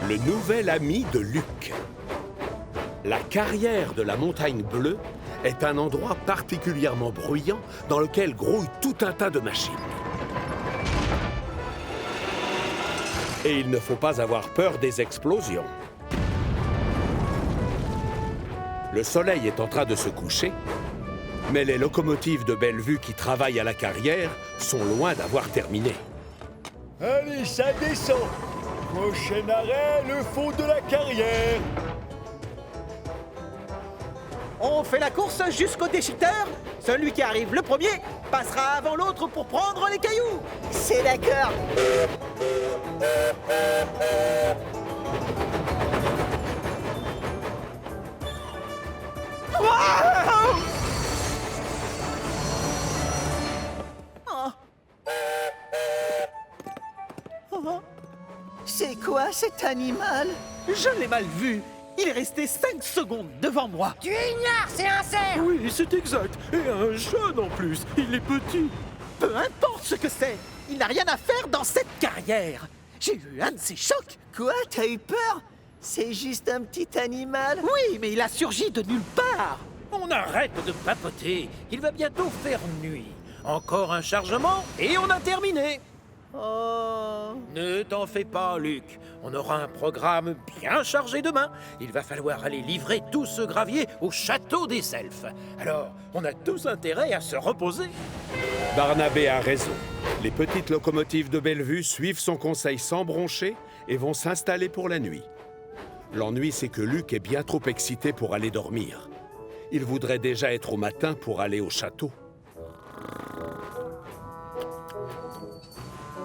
le nouvel ami de Luc. La carrière de la Montagne Bleue est un endroit particulièrement bruyant dans lequel grouille tout un tas de machines. Et il ne faut pas avoir peur des explosions. Le soleil est en train de se coucher, mais les locomotives de Bellevue qui travaillent à la carrière sont loin d'avoir terminé. Allez, ça descend. Prochain arrêt, le fond de la carrière. On fait la course jusqu'au déchiqueteur. Celui qui arrive le premier passera avant l'autre pour prendre les cailloux. C'est d'accord. C'est quoi cet animal? Je l'ai mal vu. Il est resté 5 secondes devant moi. Tu ignores, c'est un cerf! Oui, c'est exact. Et un jeune en plus. Il est petit. Peu importe ce que c'est, il n'a rien à faire dans cette carrière. J'ai eu un de ces chocs. Quoi? T'as eu peur? C'est juste un petit animal? Oui, mais il a surgi de nulle part. On arrête de papoter. Il va bientôt faire nuit. Encore un chargement et on a terminé. Oh... Ne t'en fais pas, Luc. On aura un programme bien chargé demain. Il va falloir aller livrer tout ce gravier au château des Elfes. Alors, on a tous intérêt à se reposer. Barnabé a raison. Les petites locomotives de Bellevue suivent son conseil sans broncher et vont s'installer pour la nuit. L'ennui, c'est que Luc est bien trop excité pour aller dormir. Il voudrait déjà être au matin pour aller au château.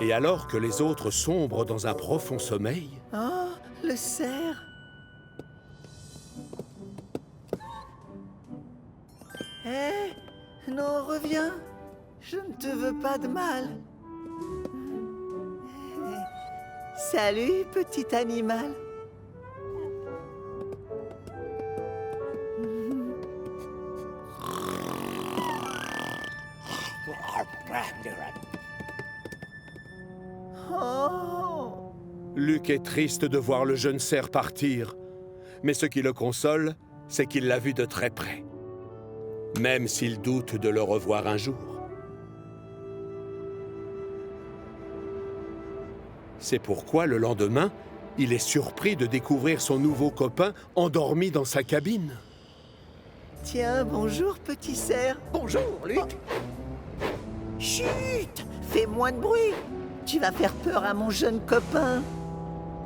Et alors que les autres sombrent dans un profond sommeil... Oh, le cerf. Hé, non, reviens. Je ne te veux pas de mal. Salut, petit animal. Oh! Luc est triste de voir le jeune cerf partir. Mais ce qui le console, c'est qu'il l'a vu de très près. Même s'il doute de le revoir un jour. C'est pourquoi, le lendemain, il est surpris de découvrir son nouveau copain endormi dans sa cabine. Tiens, bonjour, petit cerf. Bonjour, Luc. Chut! Fais moins de bruit. Tu vas faire peur à mon jeune copain.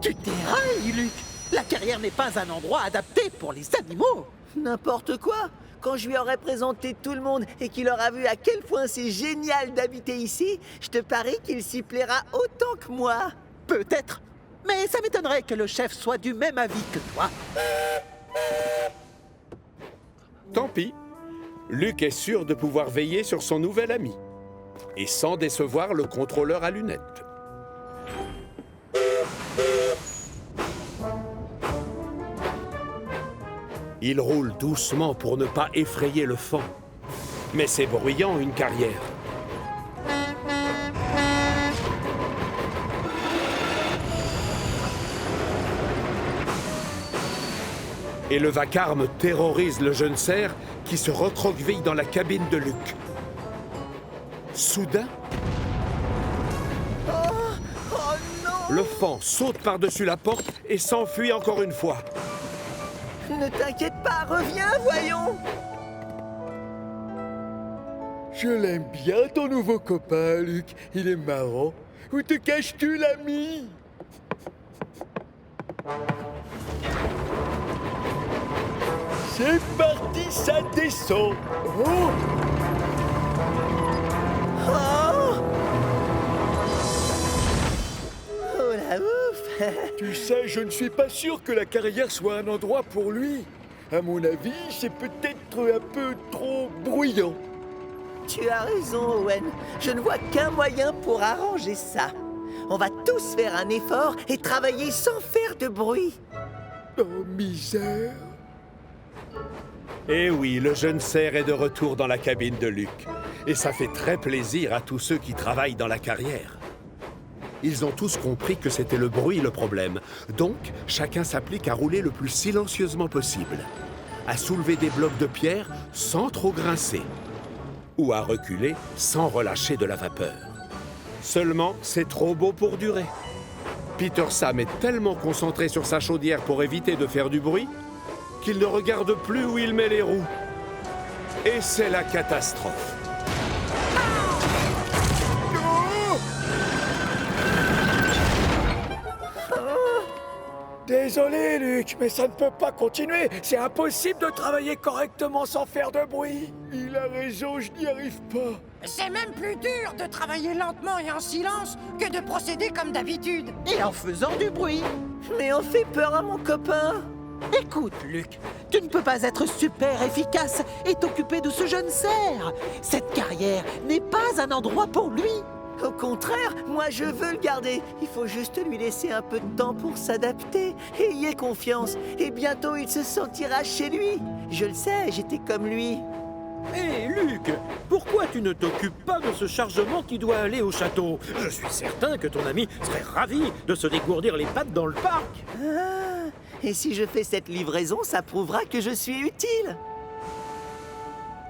Tu dérailles, Luc. La carrière n'est pas un endroit adapté pour les animaux. N'importe quoi. Quand je lui aurai présenté tout le monde et qu'il aura vu à quel point c'est génial d'habiter ici, je te parie qu'il s'y plaira autant que moi. Peut-être. Mais ça m'étonnerait que le chef soit du même avis que toi. Tant pis. Luc est sûr de pouvoir veiller sur son nouvel ami. Et sans décevoir le contrôleur à lunettes. Il roule doucement pour ne pas effrayer le fan. Mais c'est bruyant, une carrière. Et le vacarme terrorise le jeune cerf qui se recroqueville dans la cabine de Luc. Soudain, Oh non! le fan saute par-dessus la porte et s'enfuit encore une fois. Ne t'inquiète pas, reviens, voyons. Je l'aime bien, ton nouveau copain, Luc. Il est marrant. Où te caches-tu, l'ami? C'est parti, ça descend. Oh! Oh! Oh la ouf! Tu sais, je ne suis pas sûr que la carrière soit un endroit pour lui. À mon avis, c'est peut-être un peu trop bruyant. Tu as raison, Owen. Je ne vois qu'un moyen pour arranger ça. On va tous faire un effort et travailler sans faire de bruit. Oh, misère. Eh oui, le jeune cerf est de retour dans la cabine de Luc. Et ça fait très plaisir à tous ceux qui travaillent dans la carrière. Ils ont tous compris que c'était le bruit le problème. Donc, chacun s'applique à rouler le plus silencieusement possible, à soulever des blocs de pierre sans trop grincer, ou à reculer sans relâcher de la vapeur. Seulement, c'est trop beau pour durer. Peter Sam est tellement concentré sur sa chaudière pour éviter de faire du bruit qu'il ne regarde plus où il met les roues. Et c'est la catastrophe. Désolé, Luc, mais ça ne peut pas continuer. C'est impossible de travailler correctement sans faire de bruit. Il a raison, je n'y arrive pas. C'est même plus dur de travailler lentement et en silence que de procéder comme d'habitude. Et en faisant du bruit. Mais on fait peur à mon copain. Écoute, Luc, tu ne peux pas être super efficace et t'occuper de ce jeune cerf. Cette carrière n'est pas un endroit pour lui. Au contraire, moi je veux le garder. Il faut juste lui laisser un peu de temps pour s'adapter. Ayez confiance, et bientôt il se sentira chez lui. Je le sais, j'étais comme lui. Hé, Luc, pourquoi tu ne t'occupes pas de ce chargement qui doit aller au château? Je suis certain que ton ami serait ravi de se dégourdir les pattes dans le parc. Ah, et si je fais cette livraison, ça prouvera que je suis utile.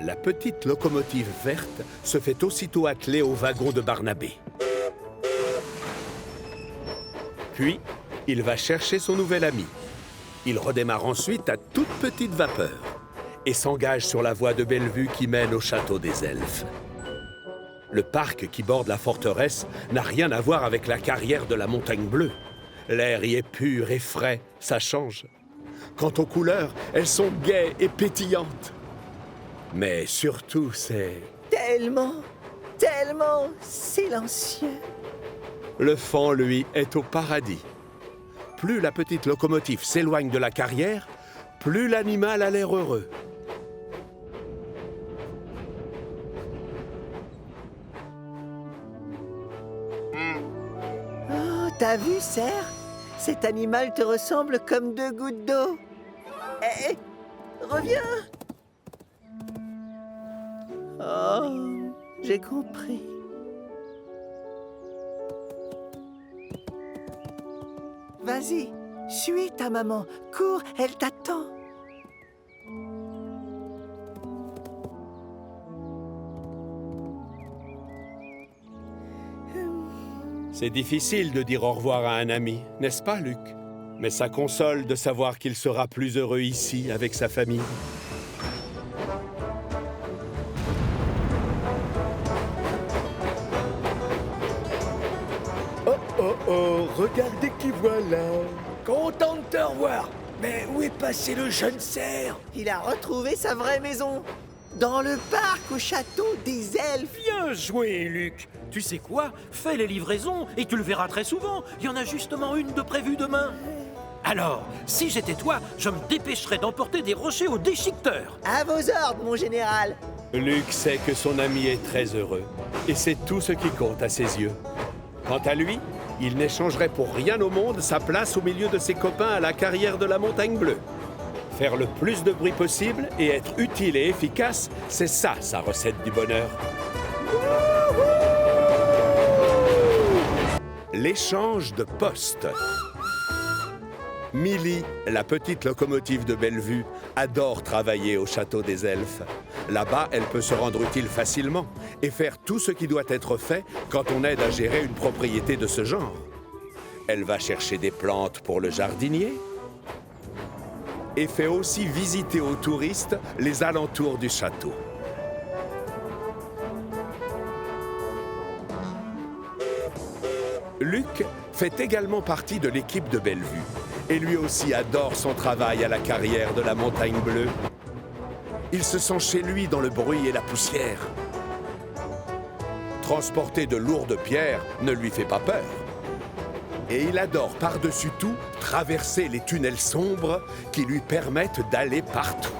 La petite locomotive verte se fait aussitôt atteler au wagon de Barnabé. Puis, il va chercher son nouvel ami. Il redémarre ensuite à toute petite vapeur et s'engage sur la voie de Bellevue qui mène au château des elfes. Le parc qui borde la forteresse n'a rien à voir avec la carrière de la Montagne Bleue. L'air y est pur et frais, ça change. Quant aux couleurs, elles sont gaies et pétillantes. Mais surtout, c'est... Tellement silencieux. Le fond, lui, est au paradis. Plus la petite locomotive s'éloigne de la carrière, plus l'animal a l'air heureux. Oh, t'as vu, cerf? Cet animal te ressemble comme 2 gouttes d'eau. Hé, reviens! Oh, j'ai compris. Vas-y, suis ta maman. Cours, elle t'attend. C'est difficile de dire au revoir à un ami, n'est-ce pas, Luc? Mais ça console de savoir qu'il sera plus heureux ici avec sa famille. Oh, regardez qui voilà. Content de te revoir. Mais où est passé le jeune cerf? Il a retrouvé sa vraie maison. Dans le parc au château des elfes. Bien joué, Luc. Tu sais quoi? Fais les livraisons et tu le verras très souvent. Il y en a justement une de prévue demain. Alors, si j'étais toi, je me dépêcherais d'emporter des rochers au déchiqueteur. À vos ordres, mon général. Luc sait que son ami est très heureux, et c'est tout ce qui compte à ses yeux. Quant à lui, il n'échangerait pour rien au monde sa place au milieu de ses copains à la carrière de la Montagne Bleue. Faire le plus de bruit possible et être utile et efficace, c'est ça, sa recette du bonheur. L'échange de poste. Millie, la petite locomotive de Bellevue, adore travailler au château des elfes. Là-bas, elle peut se rendre utile facilement et faire tout ce qui doit être fait quand on aide à gérer une propriété de ce genre. Elle va chercher des plantes pour le jardinier et fait aussi visiter aux touristes les alentours du château. Luc fait également partie de l'équipe de Bellevue et lui aussi adore son travail à la carrière de la Montagne Bleue. Il se sent chez lui dans le bruit et la poussière. Transporter de lourdes pierres ne lui fait pas peur. Et il adore par-dessus tout traverser les tunnels sombres qui lui permettent d'aller partout.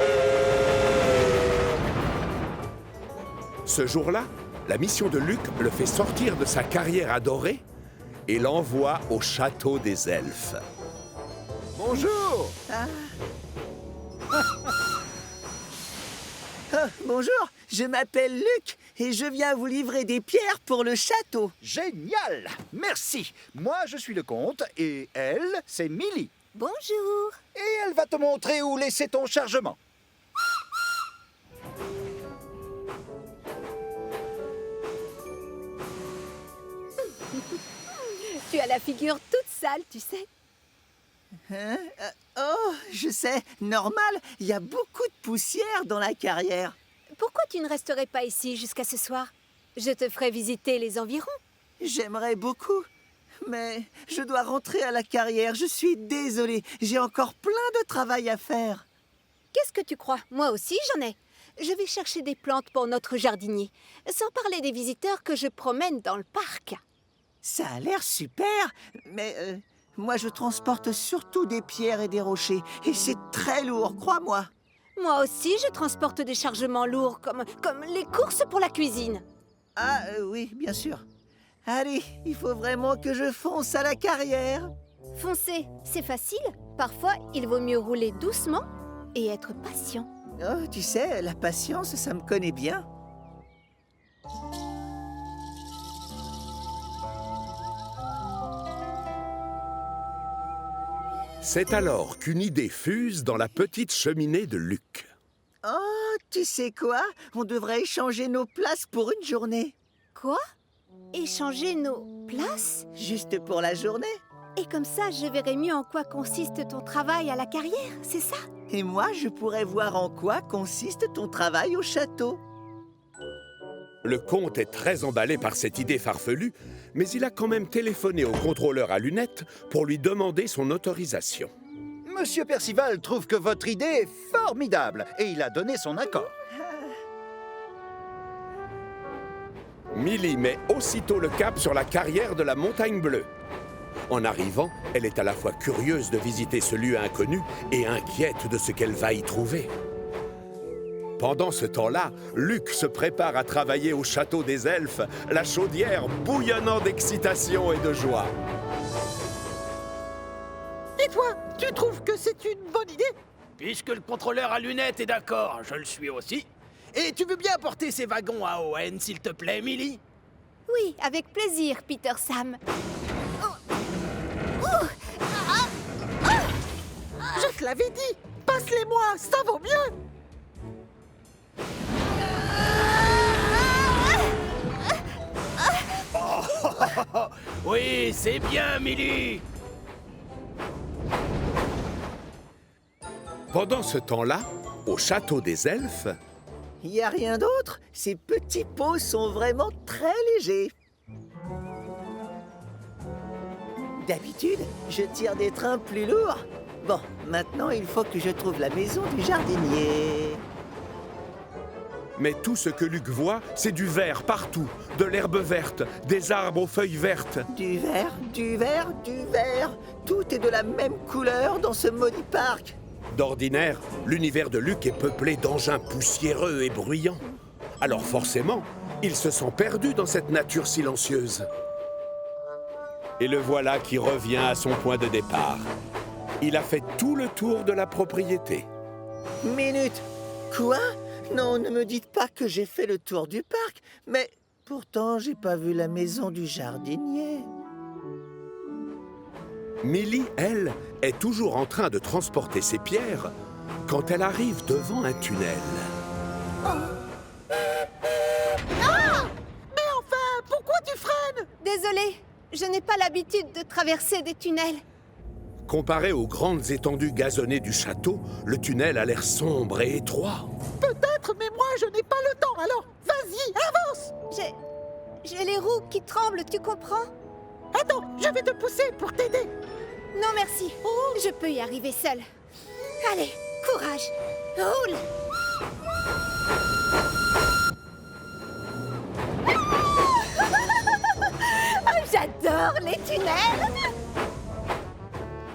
Ce jour-là, la mission de Luc le fait sortir de sa carrière adorée et l'envoie au château des elfes. Bonjour. Ah, bonjour, je m'appelle Luc et je viens vous livrer des pierres pour le château. Génial! Merci. Moi, je suis le comte et elle, c'est Millie. Bonjour. Et elle va te montrer où laisser ton chargement. Tu as la figure toute sale, tu sais. Hein? Oh, je sais, normal, il y a beaucoup de poussière dans la carrière. Pourquoi tu ne resterais pas ici jusqu'à ce soir? Je te ferai visiter les environs. J'aimerais beaucoup, mais je dois rentrer à la carrière. Je suis désolée, j'ai encore plein de travail à faire. Qu'est-ce que tu crois? Moi aussi, j'en ai. Je vais chercher des plantes pour notre jardinier, sans parler des visiteurs que je promène dans le parc. Ça a l'air super, mais moi je transporte surtout des pierres et des rochers, et c'est très lourd, crois-moi. Moi aussi, je transporte des chargements lourds, comme les courses pour la cuisine. Ah oui, bien sûr. Allez, il faut vraiment que je fonce à la carrière. Foncer, c'est facile. Parfois, il vaut mieux rouler doucement et être patient. Oh, tu sais, la patience, ça me connaît bien. C'est alors qu'une idée fuse dans la petite cheminée de Luc. Oh, tu sais quoi? On devrait échanger nos places pour une journée. Quoi? Échanger nos places? Juste pour la journée. Et comme ça, je verrai mieux en quoi consiste ton travail à la carrière, c'est ça? Et moi, je pourrais voir en quoi consiste ton travail au château. Le comte est très emballé par cette idée farfelue, mais il a quand même téléphoné au contrôleur à lunettes pour lui demander son autorisation. Monsieur Percival trouve que votre idée est formidable et il a donné son accord. Millie met aussitôt le cap sur la carrière de la Montagne Bleue. En arrivant, elle est à la fois curieuse de visiter ce lieu inconnu et inquiète de ce qu'elle va y trouver. Pendant ce temps-là, Luc se prépare à travailler au château des elfes, la chaudière bouillonnant d'excitation et de joie. Et toi, tu trouves que c'est une bonne idée? Puisque le contrôleur à lunettes est d'accord, je le suis aussi. Et tu veux bien apporter ces wagons à Owen, s'il te plaît, Millie? Oui, avec plaisir, Peter Sam. Je te l'avais dit! Passe-les-moi, ça vaut mieux! Oui, c'est bien, Millie. Pendant ce temps-là, au château des elfes, Il n'y a rien d'autre. Ces petits pots sont vraiment très légers. D'habitude, je tire des trains plus lourds. Bon, maintenant, il faut que je trouve la maison du jardinier. mais tout ce que Luc voit, c'est du vert partout, de l'herbe verte, des arbres aux feuilles vertes. Du vert, du vert, du vert. Tout est de la même couleur dans ce maudit parc. D'ordinaire, l'univers de Luc est peuplé d'engins poussiéreux et bruyants. Alors forcément, il se sent perdu dans cette nature silencieuse. Et le voilà qui revient à son point de départ. Il a fait tout le tour de la propriété. Minute. Quoi? Non, ne me dites pas que j'ai fait le tour du parc. Mais pourtant, j'ai pas vu la maison du jardinier. Millie, elle, est toujours en train de transporter ses pierres quand elle arrive devant un tunnel. Mais enfin, pourquoi tu freines? Désolée, je n'ai pas l'habitude de traverser des tunnels. Comparé aux grandes étendues gazonnées du château, le tunnel a l'air sombre et étroit. Peut-être, mais moi, je n'ai pas le temps, alors vas-y, avance! J'ai les roues qui tremblent, tu comprends? Attends, je vais te pousser pour t'aider. Non, merci. Je peux y arriver seule. Allez, courage. Roule. J'adore les tunnels.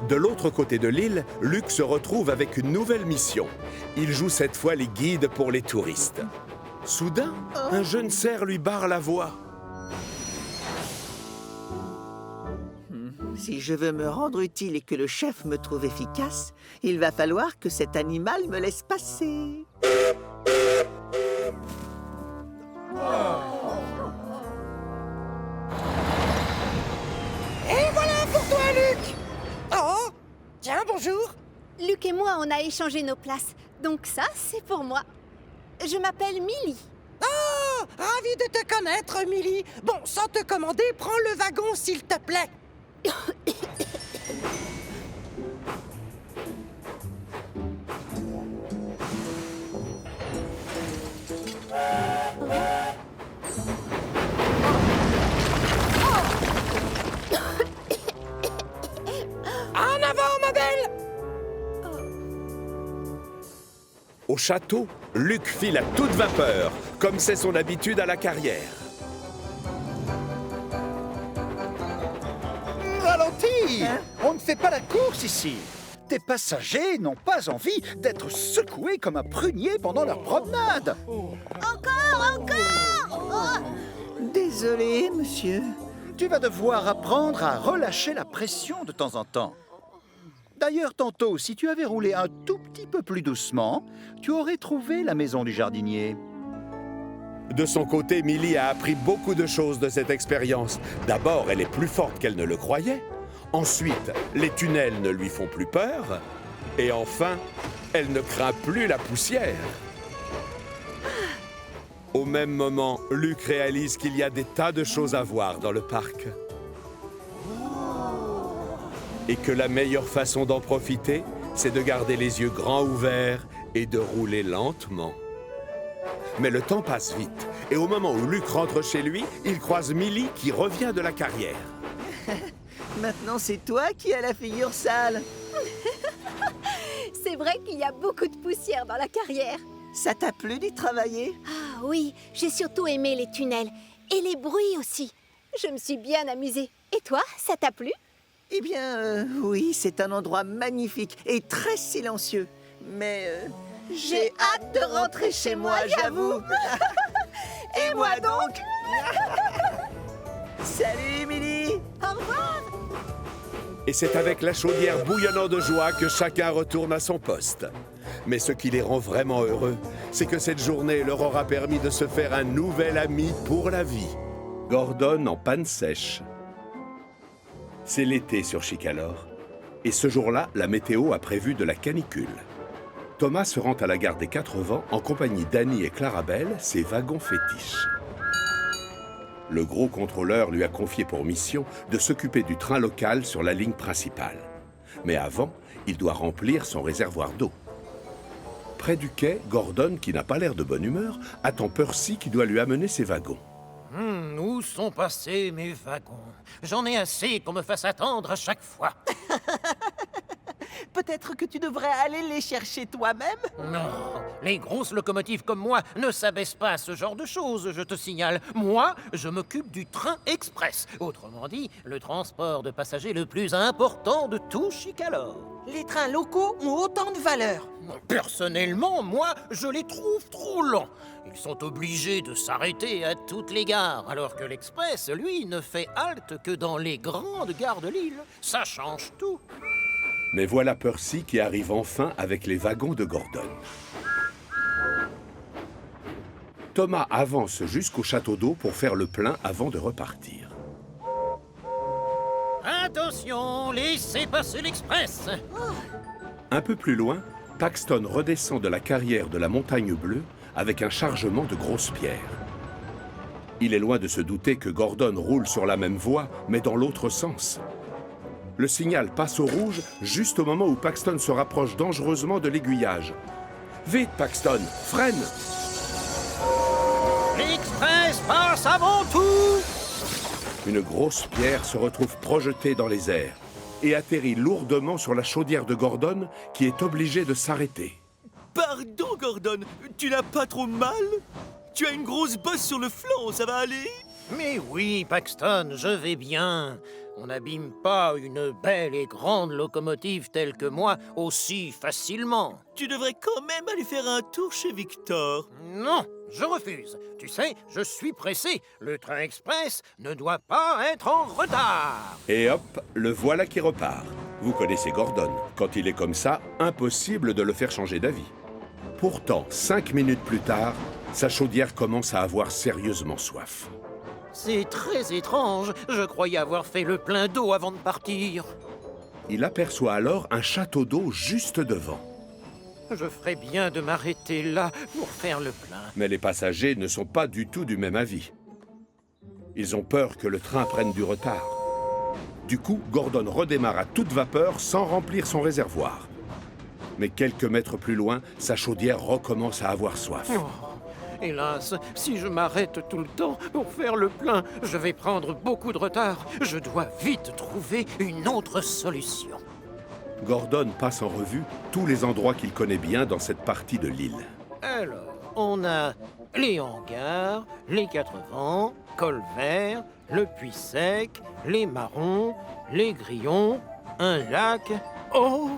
De l'autre côté de l'île, Luc se retrouve avec une nouvelle mission. Il joue cette fois les guides pour les touristes. Soudain, un jeune cerf lui barre la voie. Si je veux me rendre utile et que le chef me trouve efficace, il va falloir que cet animal me laisse passer. Et voilà pour toi, Luc. Oh, tiens, bonjour. Luc et moi, on a échangé nos places. Donc ça, c'est pour moi. Je m'appelle Millie. Oh, ravi de te connaître, Millie. Bon, sans te commander, prends le wagon, s'il te plaît. En avant, ma belle. Au château, Luc file à toute vapeur, comme c'est son habitude à la carrière. Ralentis! On ne fait pas la course ici. Tes passagers n'ont pas envie d'être secoués comme un prunier pendant leur promenade. Désolé, monsieur. Tu vas devoir apprendre à relâcher la pression de temps en temps. D'ailleurs, tantôt, si tu avais roulé un tout petit peu plus doucement, tu aurais trouvé la maison du jardinier. De son côté, Millie a appris beaucoup de choses de cette expérience. D'abord, elle est plus forte qu'elle ne le croyait. Ensuite, les tunnels ne lui font plus peur. Et enfin, elle ne craint plus la poussière. Au même moment, Luc réalise qu'il y a des tas de choses à voir dans le parc. Et que la meilleure façon d'en profiter, c'est de garder les yeux grands ouverts et de rouler lentement. Mais le temps passe vite, et au moment où Luc rentre chez lui, il croise Millie qui revient de la carrière. Maintenant, c'est toi qui as la figure sale. C'est vrai qu'il y a beaucoup de poussière dans la carrière. Ça t'a plu d'y travailler? Ah oui, j'ai surtout aimé les tunnels. Et les bruits aussi. Je me suis bien amusée. Et toi, ça t'a plu? Eh bien, oui, c'est un endroit magnifique et très silencieux. Mais j'ai hâte de rentrer chez moi, j'avoue. Et moi donc? Salut, Émilie. Au revoir. Et c'est avec la chaudière bouillonnant de joie que chacun retourne à son poste. Mais ce qui les rend vraiment heureux, c'est que cette journée leur aura permis de se faire un nouvel ami pour la vie. Gordon en panne sèche. C'est l'été sur Chicalor. Et ce jour-là, la météo a prévu de la canicule. Thomas se rend à la gare des Quatre Vents en compagnie d'Annie et Clarabelle, ses wagons fétiches. Le gros contrôleur lui a confié pour mission de s'occuper du train local sur la ligne principale. Mais avant, il doit remplir son réservoir d'eau. Près du quai, Gordon, qui n'a pas l'air de bonne humeur, attend Percy qui doit lui amener ses wagons. Où sont passés mes wagons? J'en ai assez qu'on me fasse attendre à chaque fois. Peut-être que tu devrais aller les chercher toi-même? Non, les grosses locomotives comme moi ne s'abaissent pas à ce genre de choses, je te signale. Moi, je m'occupe du train express. Autrement dit, le transport de passagers le plus important de tout Chicalor. Les trains locaux ont autant de valeur. Personnellement, moi, je les trouve trop lents. Ils sont obligés de s'arrêter à toutes les gares, alors que l'express, lui, ne fait halte que dans les grandes gares de l'île. Ça change tout. Mais voilà Percy qui arrive enfin avec les wagons de Gordon. Thomas avance jusqu'au château d'eau pour faire le plein avant de repartir. Attention, laissez passer l'express. Un peu plus loin, Paxton redescend de la carrière de la Montagne Bleue avec un chargement de grosses pierres. Il est loin de se douter que Gordon roule sur la même voie, mais dans l'autre sens. Le signal passe au rouge juste au moment où Paxton se rapproche dangereusement de l'aiguillage. Vite, Paxton, freine! L'express passe avant tout. Une grosse pierre se retrouve projetée dans les airs et atterrit lourdement sur la chaudière de Gordon, qui est obligé de s'arrêter. Pardon, Gordon, tu n'as pas trop mal? Tu as une grosse bosse sur le flanc, ça va aller? Mais oui, Paxton, je vais bien. On n'abîme pas une belle et grande locomotive telle que moi aussi facilement. Tu devrais quand même aller faire un tour chez Victor. Non, je refuse. Tu sais, je suis pressé. Le train express ne doit pas être en retard. Et hop, le voilà qui repart. Vous connaissez Gordon. Quand il est comme ça, impossible de le faire changer d'avis. Pourtant, 5 minutes plus tard, sa chaudière commence à avoir sérieusement soif. C'est très étrange. Je croyais avoir fait le plein d'eau avant de partir. Il aperçoit alors un château d'eau juste devant. Je ferais bien de m'arrêter là pour faire le plein. Mais les passagers ne sont pas du tout du même avis. Ils ont peur que le train prenne du retard. Du coup, Gordon redémarre à toute vapeur sans remplir son réservoir. Mais quelques mètres plus loin, sa chaudière recommence à avoir soif. Oh, hélas, si je m'arrête tout le temps pour faire le plein, je vais prendre beaucoup de retard. Je dois vite trouver une autre solution. Gordon passe en revue tous les endroits qu'il connaît bien dans cette partie de l'île. Alors, on a les hangars, les 4 vents, Colvert, le puits sec, les marrons, les grillons, un lac... Oh!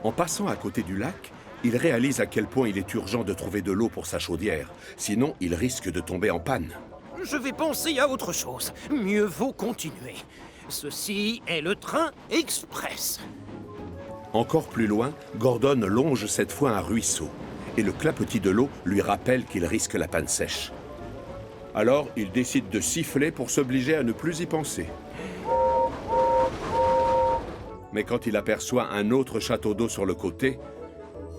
En passant à côté du lac, il réalise à quel point il est urgent de trouver de l'eau pour sa chaudière. Sinon, il risque de tomber en panne. Je vais penser à autre chose. Mieux vaut continuer. Ceci est le train express. Encore plus loin, Gordon longe cette fois un ruisseau. Et le clapotis de l'eau lui rappelle qu'il risque la panne sèche. Alors, il décide de siffler pour s'obliger à ne plus y penser. Mais quand il aperçoit un autre château d'eau sur le côté,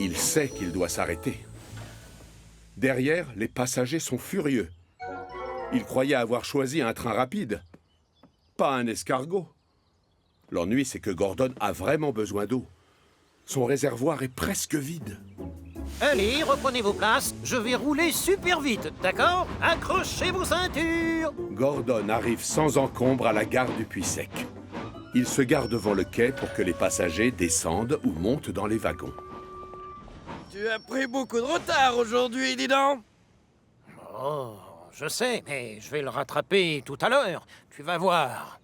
il sait qu'il doit s'arrêter. Derrière, les passagers sont furieux. Ils croyaient avoir choisi un train rapide, pas un escargot. L'ennui, c'est que Gordon a vraiment besoin d'eau. Son réservoir est presque vide. Allez, reprenez vos places. Je vais rouler super vite, d'accord? Accrochez vos ceintures. Gordon arrive sans encombre à la gare du Puits Sec. Il se gare devant le quai pour que les passagers descendent ou montent dans les wagons. Tu as pris beaucoup de retard aujourd'hui, dis donc. Oh, je sais, mais je vais le rattraper tout à l'heure. Tu vas voir.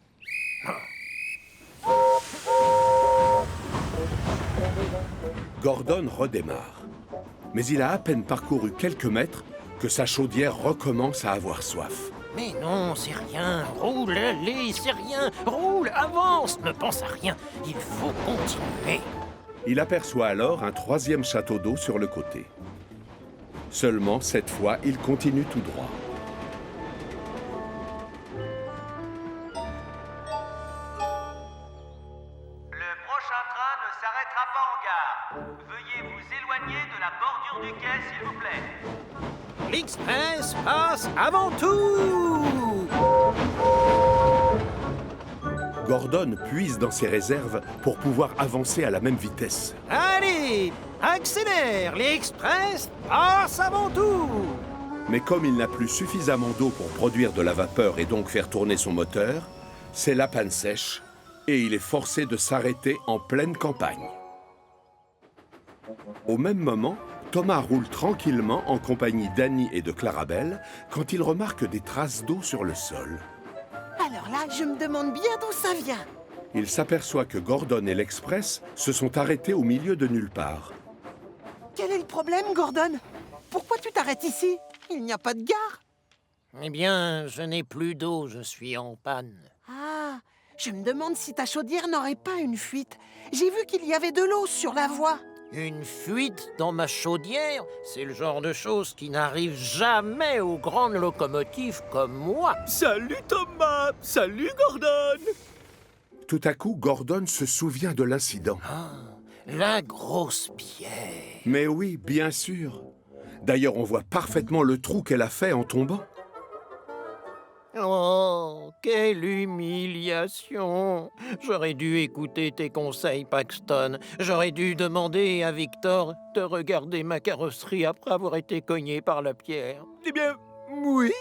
Gordon redémarre. Mais il a à peine parcouru quelques mètres que sa chaudière recommence à avoir soif. Mais non, c'est rien. Roule, allez, c'est rien. Roule, avance, ne pense à rien. Il faut continuer. Il aperçoit alors un troisième château d'eau sur le côté. Seulement, cette fois, il continue tout droit. Le prochain train ne s'arrêtera pas en gare. Veuillez vous éloigner de la bordure du quai, s'il vous plaît. L'Express passe avant tout. Gordon puise dans ses réserves pour pouvoir avancer à la même vitesse. Allez, accélère, l'Express passe avant tout. Mais comme il n'a plus suffisamment d'eau pour produire de la vapeur et donc faire tourner son moteur, c'est la panne sèche et il est forcé de s'arrêter en pleine campagne. Au même moment, Thomas roule tranquillement en compagnie d'Annie et de Clarabelle quand il remarque des traces d'eau sur le sol. Alors là, je me demande bien d'où ça vient. Il s'aperçoit que Gordon et l'Express se sont arrêtés au milieu de nulle part. Quel est le problème, Gordon? Pourquoi tu t'arrêtes ici? Il n'y a pas de gare. Eh bien, je n'ai plus d'eau, je suis en panne. Ah, je me demande si ta chaudière n'aurait pas une fuite. J'ai vu qu'il y avait de l'eau sur la voie. Une fuite dans ma chaudière, c'est le genre de choses qui n'arrive jamais aux grandes locomotives comme moi. Salut Thomas! Salut Gordon! Tout à coup, Gordon se souvient de l'incident. Ah, la grosse pierre. Mais oui, bien sûr. D'ailleurs, on voit parfaitement le trou qu'elle a fait en tombant. Oh, quelle humiliation! J'aurais dû écouter tes conseils, Paxton. J'aurais dû demander à Victor de regarder ma carrosserie après avoir été cogné par la pierre. Eh bien, oui.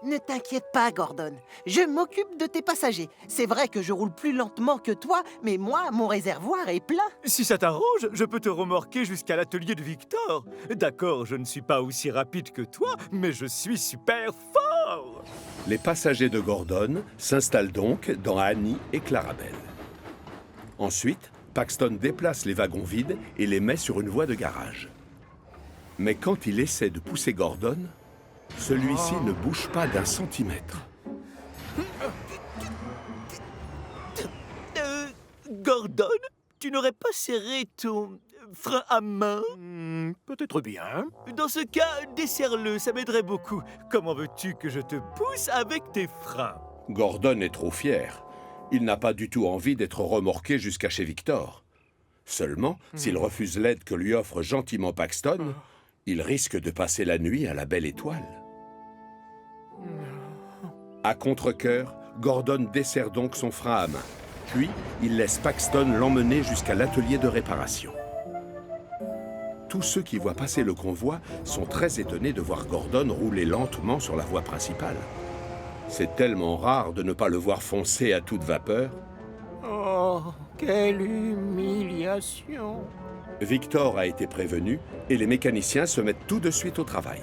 Ne t'inquiète pas, Gordon. Je m'occupe de tes passagers. C'est vrai que je roule plus lentement que toi, mais moi, mon réservoir est plein. Si ça t'arrange, je peux te remorquer jusqu'à l'atelier de Victor. D'accord, je ne suis pas aussi rapide que toi, mais je suis super fort. Les passagers de Gordon s'installent donc dans Annie et Clarabelle. Ensuite, Paxton déplace les wagons vides et les met sur une voie de garage. Mais quand il essaie de pousser Gordon, celui-ci ne bouge pas d'un centimètre. Gordon, tu n'aurais pas serré ton frein à main? Peut-être bien. Dans ce cas, desserre-le, ça m'aiderait beaucoup. Comment veux-tu que je te pousse avec tes freins? Gordon est trop fier. Il n'a pas du tout envie d'être remorqué jusqu'à chez Victor. Seulement, s'il refuse l'aide que lui offre gentiment Paxton, il risque de passer la nuit à la Belle Étoile. À contre-cœur, Gordon desserre donc son frein à main. Puis, il laisse Paxton l'emmener jusqu'à l'atelier de réparation. Tous ceux qui voient passer le convoi sont très étonnés de voir Gordon rouler lentement sur la voie principale. C'est tellement rare de ne pas le voir foncer à toute vapeur. Oh, quelle humiliation! Victor a été prévenu et les mécaniciens se mettent tout de suite au travail.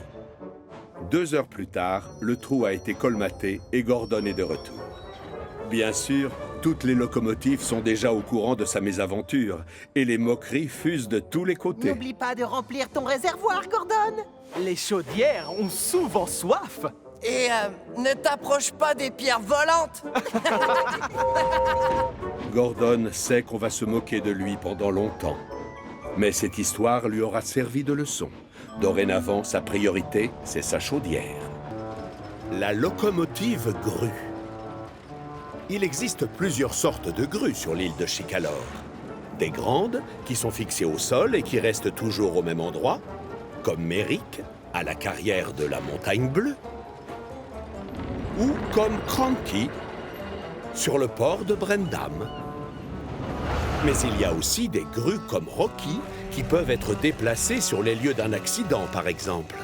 2 heures plus tard, le trou a été colmaté et Gordon est de retour. Bien sûr, toutes les locomotives sont déjà au courant de sa mésaventure et les moqueries fusent de tous les côtés. N'oublie pas de remplir ton réservoir, Gordon. Les chaudières ont souvent soif. Et ne t'approche pas des pierres volantes. Gordon sait qu'on va se moquer de lui pendant longtemps. Mais cette histoire lui aura servi de leçon. Dorénavant, sa priorité, c'est sa chaudière. La locomotive grue. Il existe plusieurs sortes de grues sur l'île de Chicalor. Des grandes, qui sont fixées au sol et qui restent toujours au même endroit, comme Merrick, à la carrière de la Montagne Bleue, ou comme Cranky, sur le port de Brendam. Mais il y a aussi des grues comme Rocky, qui peuvent être déplacées sur les lieux d'un accident, par exemple.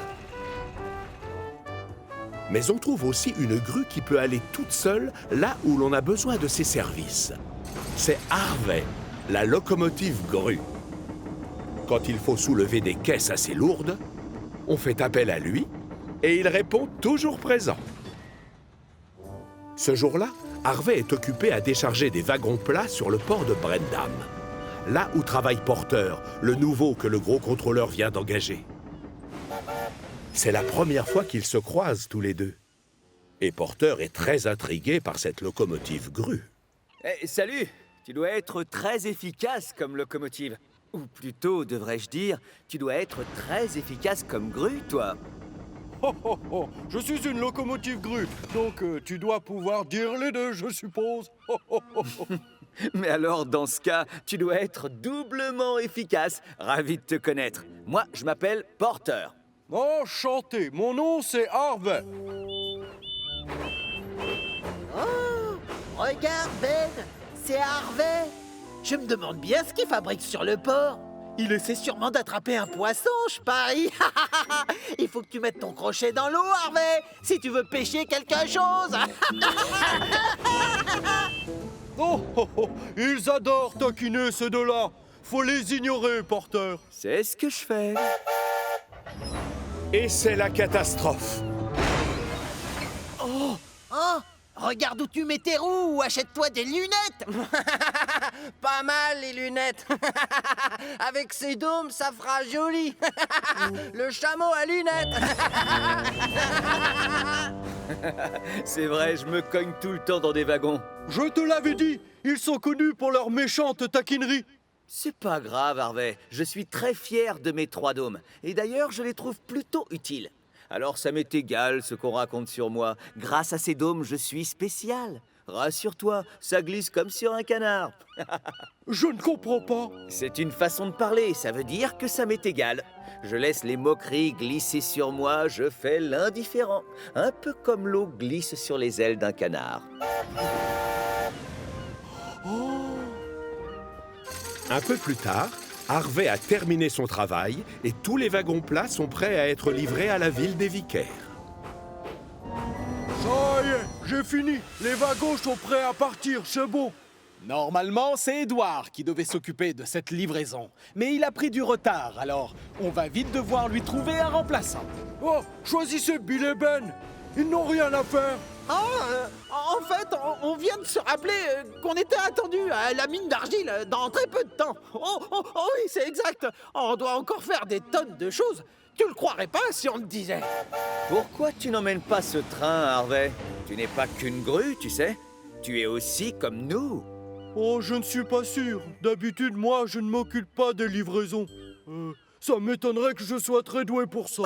Mais on trouve aussi une grue qui peut aller toute seule là où l'on a besoin de ses services. C'est Harvey, la locomotive grue. Quand il faut soulever des caisses assez lourdes, on fait appel à lui et il répond toujours présent. Ce jour-là, Harvey est occupé à décharger des wagons plats sur le port de Brendam, là où travaille Porter, le nouveau que le gros contrôleur vient d'engager. C'est la première fois qu'ils se croisent tous les deux. Et Porter est très intrigué par cette locomotive grue. Eh, salut! Tu dois être très efficace comme locomotive. Ou plutôt, devrais-je dire, tu dois être très efficace comme grue, toi. Oh, oh, oh. Je suis une locomotive grue, donc tu dois pouvoir dire les deux, je suppose. Oh, oh, oh, oh. Mais alors, dans ce cas, tu dois être doublement efficace. Ravi de te connaître. Moi, je m'appelle Porter. Enchanté, mon nom c'est Harvey. Oh, regarde Ben, c'est Harvey. Je me demande bien ce qu'il fabrique sur le port. Il essaie sûrement d'attraper un poisson, je parie. Il faut que tu mettes ton crochet dans l'eau, Harvey, si tu veux pêcher quelque chose. Oh, oh, oh. Ils adorent taquiner ces deux-là. Faut les ignorer, Porter. C'est ce que je fais. Et c'est la catastrophe. Oh, regarde où tu mets tes roues ou achète-toi des lunettes. Pas mal les lunettes. Avec ces dômes, ça fera joli. Le chameau à lunettes. C'est vrai, je me cogne tout le temps dans des wagons. Je te l'avais dit, ils sont connus pour leur méchante taquinerie. C'est pas grave, Harvey. Je suis très fier de mes 3 dômes. Et d'ailleurs, je les trouve plutôt utiles. Alors ça m'est égal ce qu'on raconte sur moi. Grâce à ces dômes, je suis spécial. Rassure-toi, ça glisse comme sur un canard. Je ne comprends pas. C'est une façon de parler, ça veut dire que ça m'est égal. Je laisse les moqueries glisser sur moi, je fais l'indifférent. Un peu comme l'eau glisse sur les ailes d'un canard. Un peu plus tard, Harvey a terminé son travail et tous les wagons plats sont prêts à être livrés à la ville des Vicaires. Ça y est, j'ai fini. Les wagons sont prêts à partir, c'est bon. Normalement, c'est Édouard qui devait s'occuper de cette livraison. Mais il a pris du retard, alors on va vite devoir lui trouver un remplaçant. Oh, choisissez Bill et Ben. Ils n'ont rien à faire. En fait, on vient de se rappeler qu'on était attendu à la mine d'argile dans très peu de temps. Oh oui, c'est exact. On doit encore faire des tonnes de choses. Tu le croirais pas si on te disait. Pourquoi tu n'emmènes pas ce train, Harvey? Tu n'es pas qu'une grue, tu sais. Tu es aussi comme nous. Oh, je ne suis pas sûr. D'habitude, moi, je ne m'occupe pas des livraisons. Ça m'étonnerait que je sois très doué pour ça.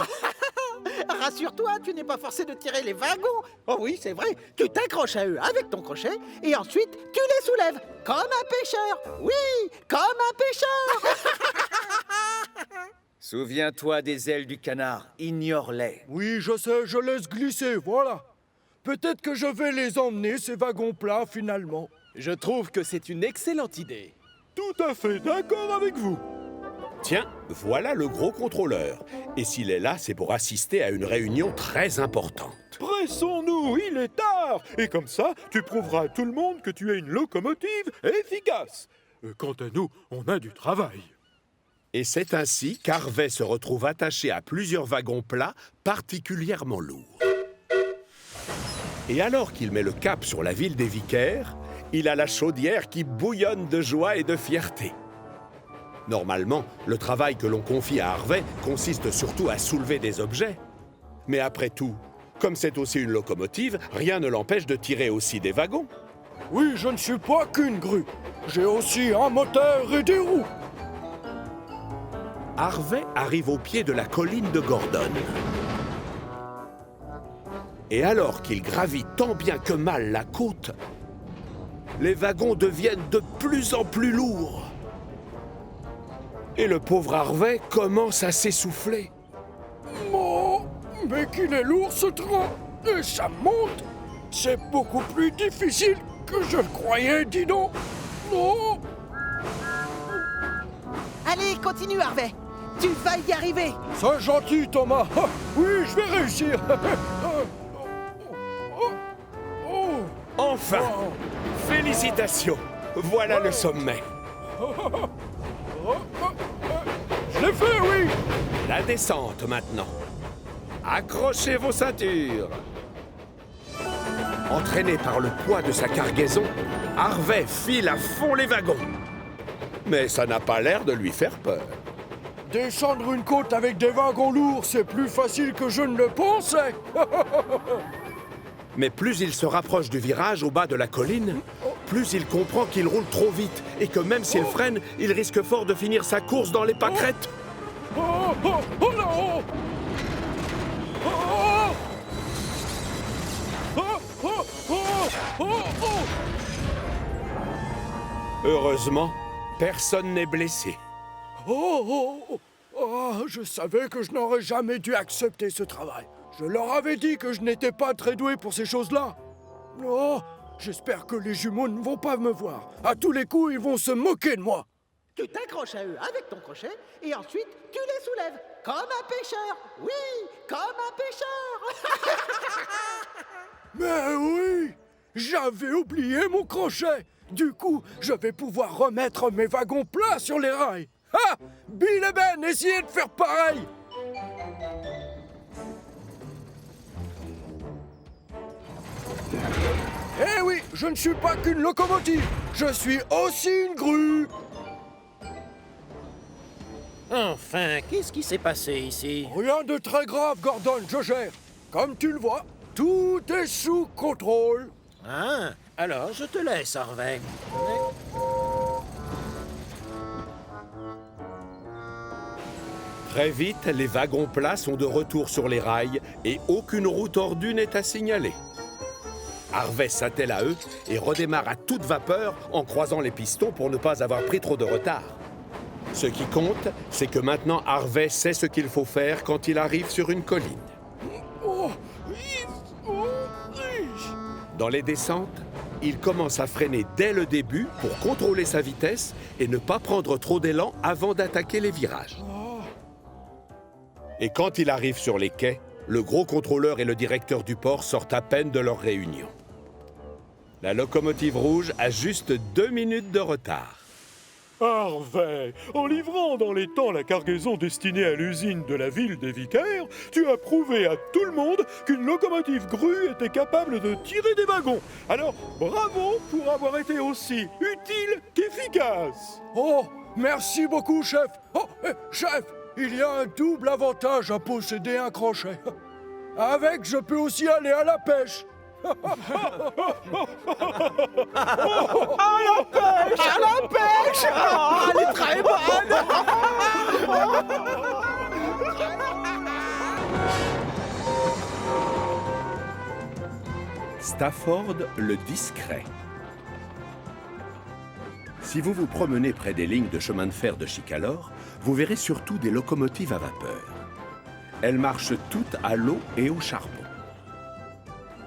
Rassure-toi, tu n'es pas forcé de tirer les wagons. Oh oui, c'est vrai. Tu t'accroches à eux avec ton crochet et ensuite tu les soulèves. Comme un pêcheur. Oui, comme un pêcheur. Souviens-toi des ailes du canard, ignore-les. Oui, je sais, je laisse glisser, voilà. Peut-être que je vais les emmener, ces wagons plats, finalement. Je trouve que c'est une excellente idée. Tout à fait d'accord avec vous. Tiens, voilà le gros contrôleur. Et s'il est là, c'est pour assister à une réunion très importante. Pressons-nous, il est tard. Et comme ça, tu prouveras à tout le monde que tu es une locomotive efficace. Quant à nous, on a du travail. Et c'est ainsi qu'Harvey se retrouve attaché à plusieurs wagons plats particulièrement lourds. Et alors qu'il met le cap sur la ville des Vicaires, il a la chaudière qui bouillonne de joie et de fierté. Normalement, le travail que l'on confie à Harvey consiste surtout à soulever des objets. Mais après tout, comme c'est aussi une locomotive, rien ne l'empêche de tirer aussi des wagons. Oui, je ne suis pas qu'une grue. J'ai aussi un moteur et des roues. Harvey arrive au pied de la colline de Gordon. Et alors qu'il gravit tant bien que mal la côte, les wagons deviennent de plus en plus lourds. Et le pauvre Harvey commence à s'essouffler. Oh, mais qu'il est lourd ce train. Et ça monte. C'est beaucoup plus difficile que je le croyais, dis donc. Non. Allez, continue, Harvey. Tu vas y arriver. C'est gentil, Thomas. Oui, je vais réussir. Enfin, félicitations. Voilà le sommet. Je l'ai fait, oui. La descente maintenant. Accrochez vos ceintures. Entraîné par le poids de sa cargaison, Harvey file à fond les wagons. Mais ça n'a pas l'air de lui faire peur. Descendre une côte avec des wagons lourds, c'est plus facile que je ne le pensais. Mais plus il se rapproche du virage au bas de la colline, plus il comprend qu'il roule trop vite et que même s'il freine, il risque fort de finir sa course dans les pâquerettes. Oh là-haut. Heureusement, personne n'est blessé. Je savais que je n'aurais jamais dû accepter ce travail. Je leur avais dit que je n'étais pas très doué pour ces choses-là. Oh, j'espère que les jumeaux ne vont pas me voir. À tous les coups, ils vont se moquer de moi. Tu t'accroches à eux avec ton crochet et ensuite tu les soulèves. Comme un pêcheur. Oui, comme un pêcheur. Mais oui, j'avais oublié mon crochet. Du coup, je vais pouvoir remettre mes wagons plats sur les rails. Ah! Bill et Ben, essayez de faire pareil. Eh oui, je ne suis pas qu'une locomotive. Je suis aussi une grue. Enfin, qu'est-ce qui s'est passé ici? Rien de très grave, Gordon, je gère. Comme tu le vois, tout est sous contrôle. Ah, alors je te laisse, Harvey. Très vite, les wagons plats sont de retour sur les rails et aucune roue tordue n'est à signaler. Harvey s'attelle à eux et redémarre à toute vapeur en croisant les pistons pour ne pas avoir pris trop de retard. Ce qui compte, c'est que maintenant Harvey sait ce qu'il faut faire quand il arrive sur une colline. Dans les descentes, il commence à freiner dès le début pour contrôler sa vitesse et ne pas prendre trop d'élan avant d'attaquer les virages. Et quand il arrive sur les quais, le gros contrôleur et le directeur du port sortent à peine de leur réunion. La locomotive rouge a juste 2 minutes de retard. Harvey, en livrant dans les temps la cargaison destinée à l'usine de la ville des Vicaires, tu as prouvé à tout le monde qu'une locomotive grue était capable de tirer des wagons. Alors, bravo pour avoir été aussi utile qu'efficace. Oh, merci beaucoup, chef. Oh, chef, il y a un double avantage à posséder un crochet. Avec, je peux aussi aller à la pêche. la pêche! À la pêche! Oh, elle est très bonne! Stafford le discret. Si vous vous promenez près des lignes de chemin de fer de Chicalor, vous verrez surtout des locomotives à vapeur. Elles marchent toutes à l'eau et au charbon.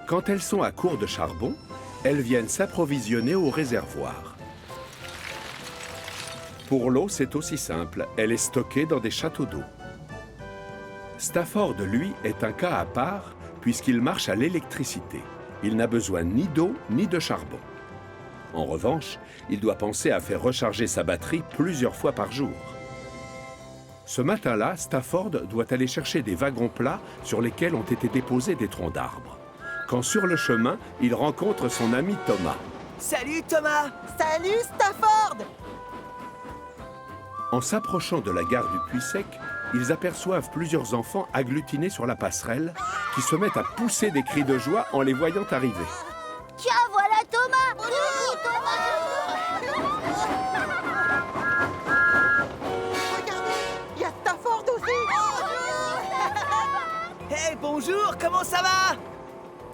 Quand elles sont à court de charbon, elles viennent s'approvisionner au réservoir. Pour l'eau, c'est aussi simple, elle est stockée dans des châteaux d'eau. Stafford, lui, est un cas à part puisqu'il marche à l'électricité. Il n'a besoin ni d'eau ni de charbon. En revanche, il doit penser à faire recharger sa batterie plusieurs fois par jour. Ce matin-là, Stafford doit aller chercher des wagons plats sur lesquels ont été déposés des troncs d'arbres. Quand sur le chemin, il rencontre son ami Thomas. Salut Thomas! Salut, Stafford! En s'approchant de la gare du Puy-Sec, ils aperçoivent plusieurs enfants agglutinés sur la passerelle qui se mettent à pousser des cris de joie en les voyant arriver. Tiens, voilà Thomas! Regardez, il y a Stafford aussi! Hey, bonjour, comment ça va?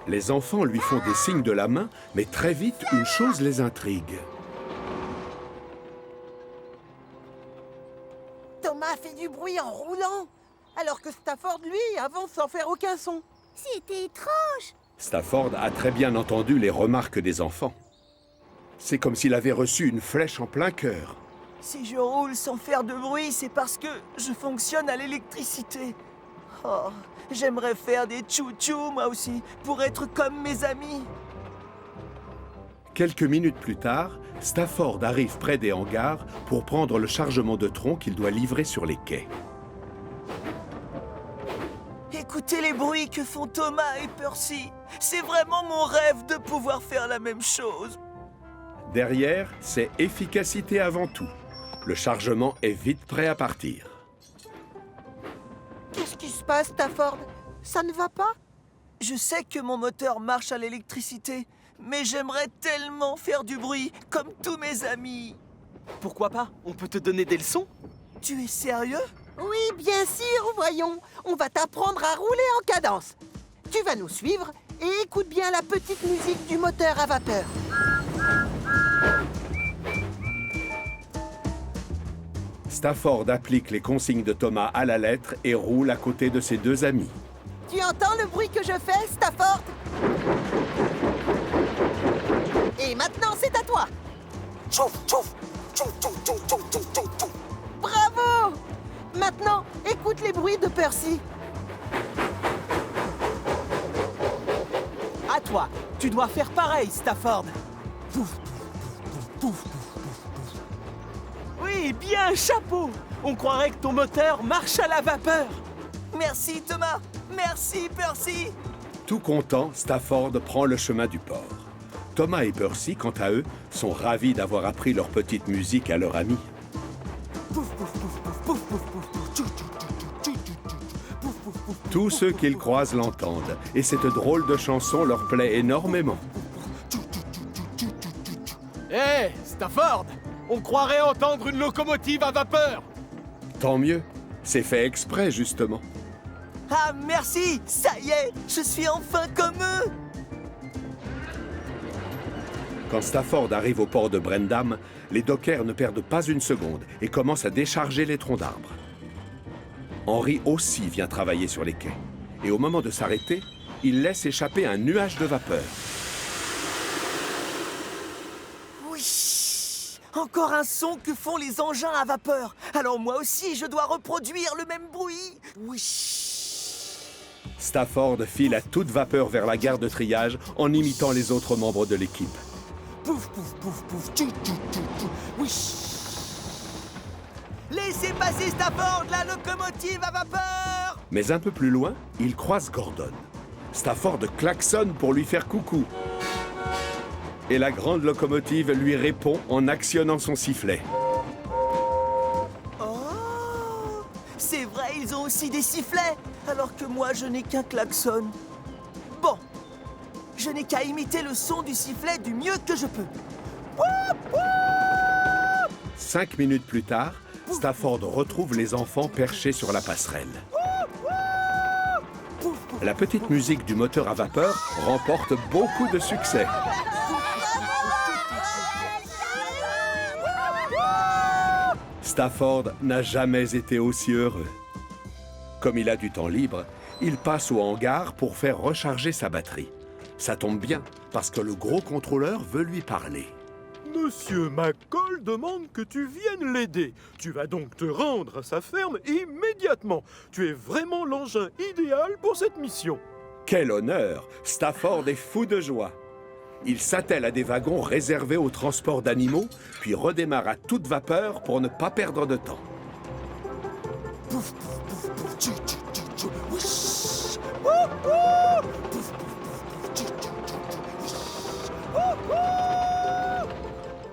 Les enfants lui font des signes de la main, mais très vite, une chose les intrigue. Thomas fait du bruit en roulant, alors que Stafford, lui, avance sans faire aucun son. C'était étrange! Stafford a très bien entendu les remarques des enfants. C'est comme s'il avait reçu une flèche en plein cœur. Si je roule sans faire de bruit, c'est parce que je fonctionne à l'électricité. Oh, j'aimerais faire des tchou-tchou, moi aussi, pour être comme mes amis. Quelques minutes plus tard, Stafford arrive près des hangars pour prendre le chargement de troncs qu'il doit livrer sur les quais. Écoutez les bruits que font Thomas et Percy. C'est vraiment mon rêve de pouvoir faire la même chose. Derrière, c'est efficacité avant tout. Le chargement est vite prêt à partir. Qu'est-ce qui se passe, Stafford? Ça ne va pas? Je sais que mon moteur marche à l'électricité, mais j'aimerais tellement faire du bruit, comme tous mes amis. Pourquoi pas? On peut te donner des leçons? Tu es sérieux? Oui, bien sûr, voyons. On va t'apprendre à rouler en cadence. Tu vas nous suivre et écoute bien la petite musique du moteur à vapeur. Stafford applique les consignes de Thomas à la lettre et roule à côté de ses deux amis. Tu entends le bruit que je fais, Stafford? Et maintenant, c'est à toi. Tchouf, tchouf, tchouf, tchouf, tchouf, tchouf, tchouf, tchouf, tchouf. Bravo! Maintenant, écoute les bruits de Percy. À toi, tu dois faire pareil, Stafford. Pouf, pouf, pouf, pouf, pouf. Oui, bien, chapeau. On croirait que ton moteur marche à la vapeur. Merci Thomas, merci Percy. Tout content, Stafford prend le chemin du port. Thomas et Percy, quant à eux, sont ravis d'avoir appris leur petite musique à leur ami. Tous ceux qu'ils croisent l'entendent, et cette drôle de chanson leur plaît énormément. Hé, Stafford, on croirait entendre une locomotive à vapeur. Tant mieux, c'est fait exprès, justement. Ah, merci, ça y est, je suis enfin comme eux. Quand Stafford arrive au port de Brendam, les dockers ne perdent pas une seconde et commencent à décharger les troncs d'arbres. Henry aussi vient travailler sur les quais. Et au moment de s'arrêter, il laisse échapper un nuage de vapeur. Oui, encore un son que font les engins à vapeur. Alors moi aussi, je dois reproduire le même bruit. Oui. Stafford file à toute vapeur vers la gare de triage en imitant les autres membres de l'équipe. Pouf, pouf, pouf, pouf, tchou, tchou, tchou, tchou. Oui. Laissez passer Stafford, la locomotive à vapeur. Mais un peu plus loin, il croise Gordon. Stafford klaxonne pour lui faire coucou. Et la grande locomotive lui répond en actionnant son sifflet. Oh, c'est vrai, ils ont aussi des sifflets, alors que moi, je n'ai qu'un klaxon. Bon, je Je n'ai qu'à imiter le son du sifflet du mieux que je peux. 5 minutes plus tard, Stafford retrouve les enfants perchés sur la passerelle. La petite musique du moteur à vapeur remporte beaucoup de succès. Stafford n'a jamais été aussi heureux. Comme il a du temps libre, il passe au hangar pour faire recharger sa batterie. Ça tombe bien, parce que le gros contrôleur veut lui parler. Monsieur McCall demande que tu viennes l'aider. Tu vas donc te rendre à sa ferme immédiatement. Tu es vraiment l'engin idéal pour cette mission. Quel honneur! Stafford est fou de joie. Il s'attelle à des wagons réservés au transport d'animaux, puis redémarre à toute vapeur pour ne pas perdre de temps.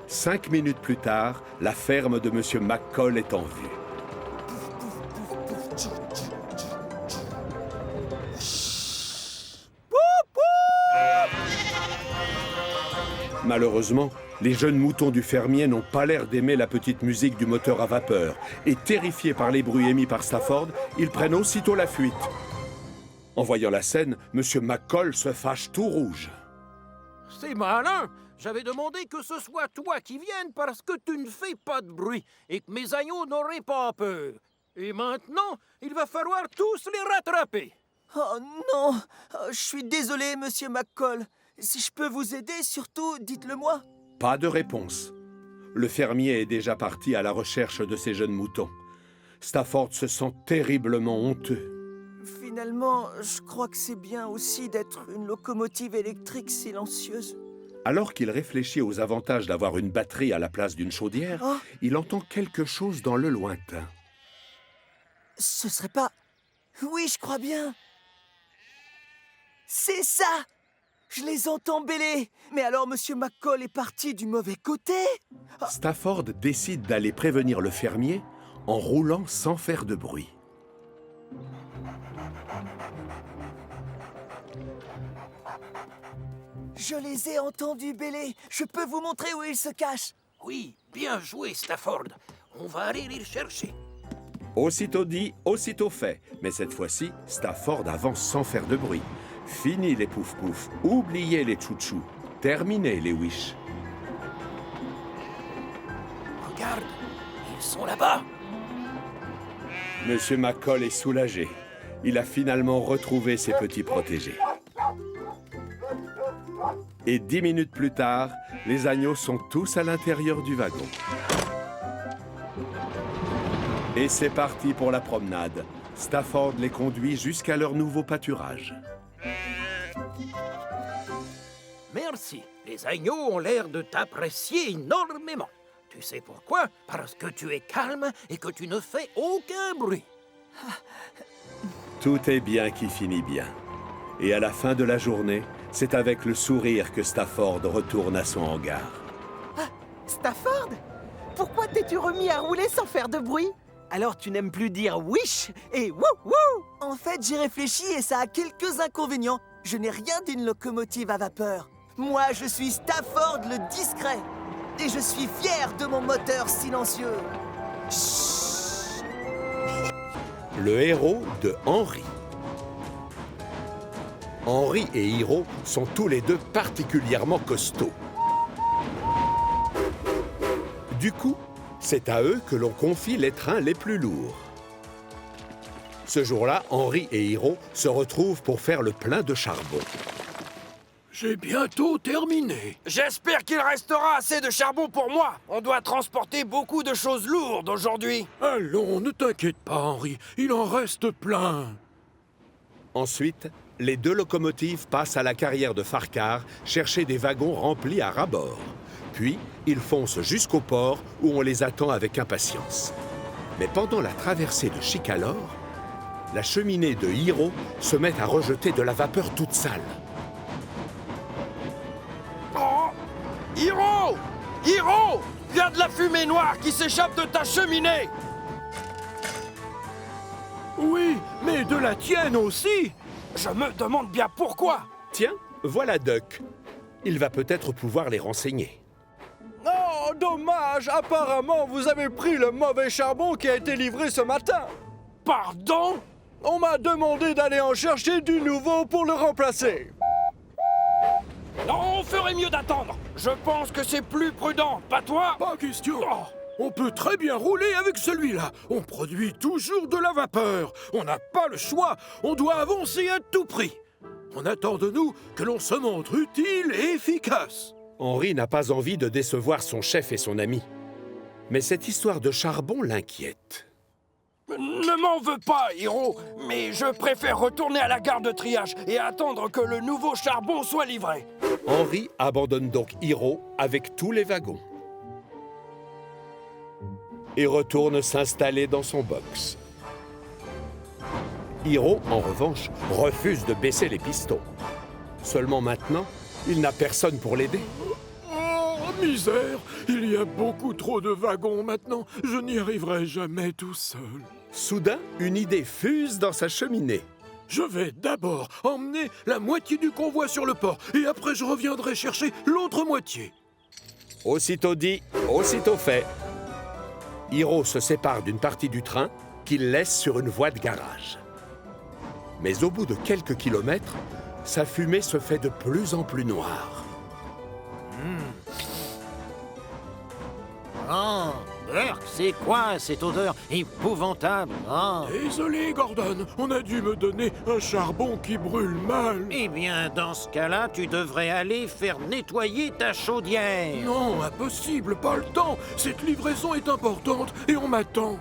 5 minutes plus tard, la ferme de Monsieur McCall est en vue. Malheureusement, les jeunes moutons du fermier n'ont pas l'air d'aimer la petite musique du moteur à vapeur, et terrifiés par les bruits émis par Stafford, ils prennent aussitôt la fuite. En voyant la scène, Monsieur McCall se fâche tout rouge. C'est malin. J'avais demandé que ce soit toi qui viennes parce que tu ne fais pas de bruit et que mes agneaux n'auraient pas peur. Et maintenant, il va falloir tous les rattraper. Oh non! Je suis désolé, Monsieur McCall. Si je peux vous aider, surtout, dites-le-moi. Pas de réponse. Le fermier est déjà parti à la recherche de ses jeunes moutons. Stafford se sent terriblement honteux. Finalement, je crois que c'est bien aussi d'être une locomotive électrique silencieuse. Alors qu'il réfléchit aux avantages d'avoir une batterie à la place d'une chaudière, il entend quelque chose dans le lointain. Ce serait pas... Oui, je crois bien. C'est ça! Je les entends bêler. Mais alors, Monsieur McCall est parti du mauvais côté? Stafford décide d'aller prévenir le fermier en roulant sans faire de bruit. Je les ai entendus bêler. Je peux vous montrer où ils se cachent. Oui, bien joué, Stafford. On va aller les chercher. Aussitôt dit, aussitôt fait. Mais cette fois-ci, Stafford avance sans faire de bruit. Fini les pouf-pouf, oubliez les chouchous, terminez les wish. Regarde, ils sont là-bas. Monsieur McCall est soulagé. Il a finalement retrouvé ses petits protégés. Et 10 minutes plus tard, les agneaux sont tous à l'intérieur du wagon. Et c'est parti pour la promenade. Stafford les conduit jusqu'à leur nouveau pâturage. Merci. Les agneaux ont l'air de t'apprécier énormément. Tu sais pourquoi? Parce que tu es calme et que tu ne fais aucun bruit. Tout est bien qui finit bien. Et à la fin de la journée, c'est avec le sourire que Stafford retourne à son hangar. Stafford? Pourquoi t'es-tu remis à rouler sans faire de bruit? Alors tu n'aimes plus dire wish et wouh wouh? En fait, j'ai réfléchi et ça a quelques inconvénients. Je n'ai rien d'une locomotive à vapeur. Moi, je suis Stafford le discret. Et je suis fier de mon moteur silencieux. Chut. Le héros de Henri. Henri et Hiro sont tous les deux particulièrement costauds. Du coup, c'est à eux que l'on confie les trains les plus lourds. Ce jour-là, Henri et Hiro se retrouvent pour faire le plein de charbon. J'ai bientôt terminé. J'espère qu'il restera assez de charbon pour moi. On doit transporter beaucoup de choses lourdes aujourd'hui. Allons, ne t'inquiète pas, Henri. Il en reste plein. Ensuite, les deux locomotives passent à la carrière de Farquhar chercher des wagons remplis à ras-bord. Puis, ils foncent jusqu'au port où on les attend avec impatience. Mais pendant la traversée de Chicalor, la cheminée de Hiro se met à rejeter de la vapeur toute sale. Oh! Hiro! Hiro! Il y a de la fumée noire qui s'échappe de ta cheminée! Oui, mais de la tienne aussi! Je me demande bien pourquoi! Tiens, voilà Duck. Il va peut-être pouvoir les renseigner. Oh, dommage! Apparemment, vous avez pris le mauvais charbon qui a été livré ce matin. Pardon? On m'a demandé d'aller en chercher du nouveau pour le remplacer. Non, on ferait mieux d'attendre. Je pense que c'est plus prudent, pas toi? Pas question. On peut très bien rouler avec celui-là. On produit toujours de la vapeur. On n'a pas le choix. On doit avancer à tout prix. On attend de nous que l'on se montre utile et efficace. Henri n'a pas envie de décevoir son chef et son ami. Mais cette histoire de charbon l'inquiète. Ne m'en veux pas, Hiro, mais je préfère retourner à la gare de triage et attendre que le nouveau charbon soit livré. Henri abandonne donc Hiro avec tous les wagons. Et retourne s'installer dans son box. Hiro, en revanche, refuse de baisser les pistons. Seulement maintenant, il n'a personne pour l'aider. Oh, misère! Il y a beaucoup trop de wagons maintenant. Je n'y arriverai jamais tout seul. Soudain, une idée fuse dans sa cheminée. Je vais d'abord emmener la moitié du convoi sur le port, et après je reviendrai chercher l'autre moitié. Aussitôt dit, aussitôt fait. Hiro se sépare d'une partie du train qu'il laisse sur une voie de garage. Mais au bout de quelques kilomètres, sa fumée se fait de plus en plus noire. Oh, Burk, c'est quoi cette odeur épouvantable? Oh. Désolé, Gordon, on a dû me donner un charbon qui brûle mal. Eh bien, dans ce cas-là, tu devrais aller faire nettoyer ta chaudière. Non, impossible, pas le temps. Cette livraison est importante et on m'attend.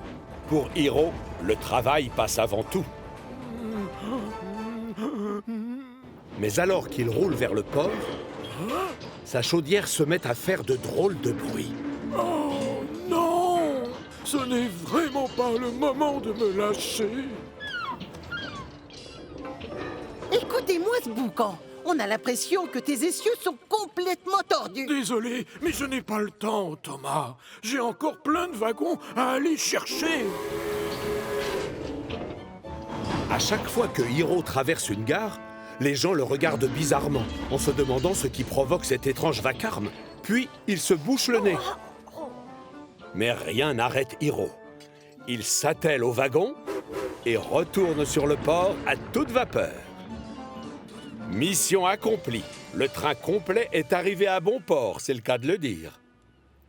Pour Hiro, le travail passe avant tout. Mais alors qu'il roule vers le port, sa chaudière se met à faire de drôles de bruits. Oh non! Ce n'est vraiment pas le moment de me lâcher. Écoutez-moi ce boucan. On a l'impression que tes essieux sont complètement tordus. Désolé, mais je n'ai pas le temps, Thomas. J'ai encore plein de wagons à aller chercher. À chaque fois que Hiro traverse une gare, les gens le regardent bizarrement, en se demandant ce qui provoque cet étrange vacarme. Puis, il se bouche le nez. Mais rien n'arrête Hiro. Il s'attelle au wagon et retourne sur le port à toute vapeur. Mission accomplie. Le train complet est arrivé à bon port, c'est le cas de le dire.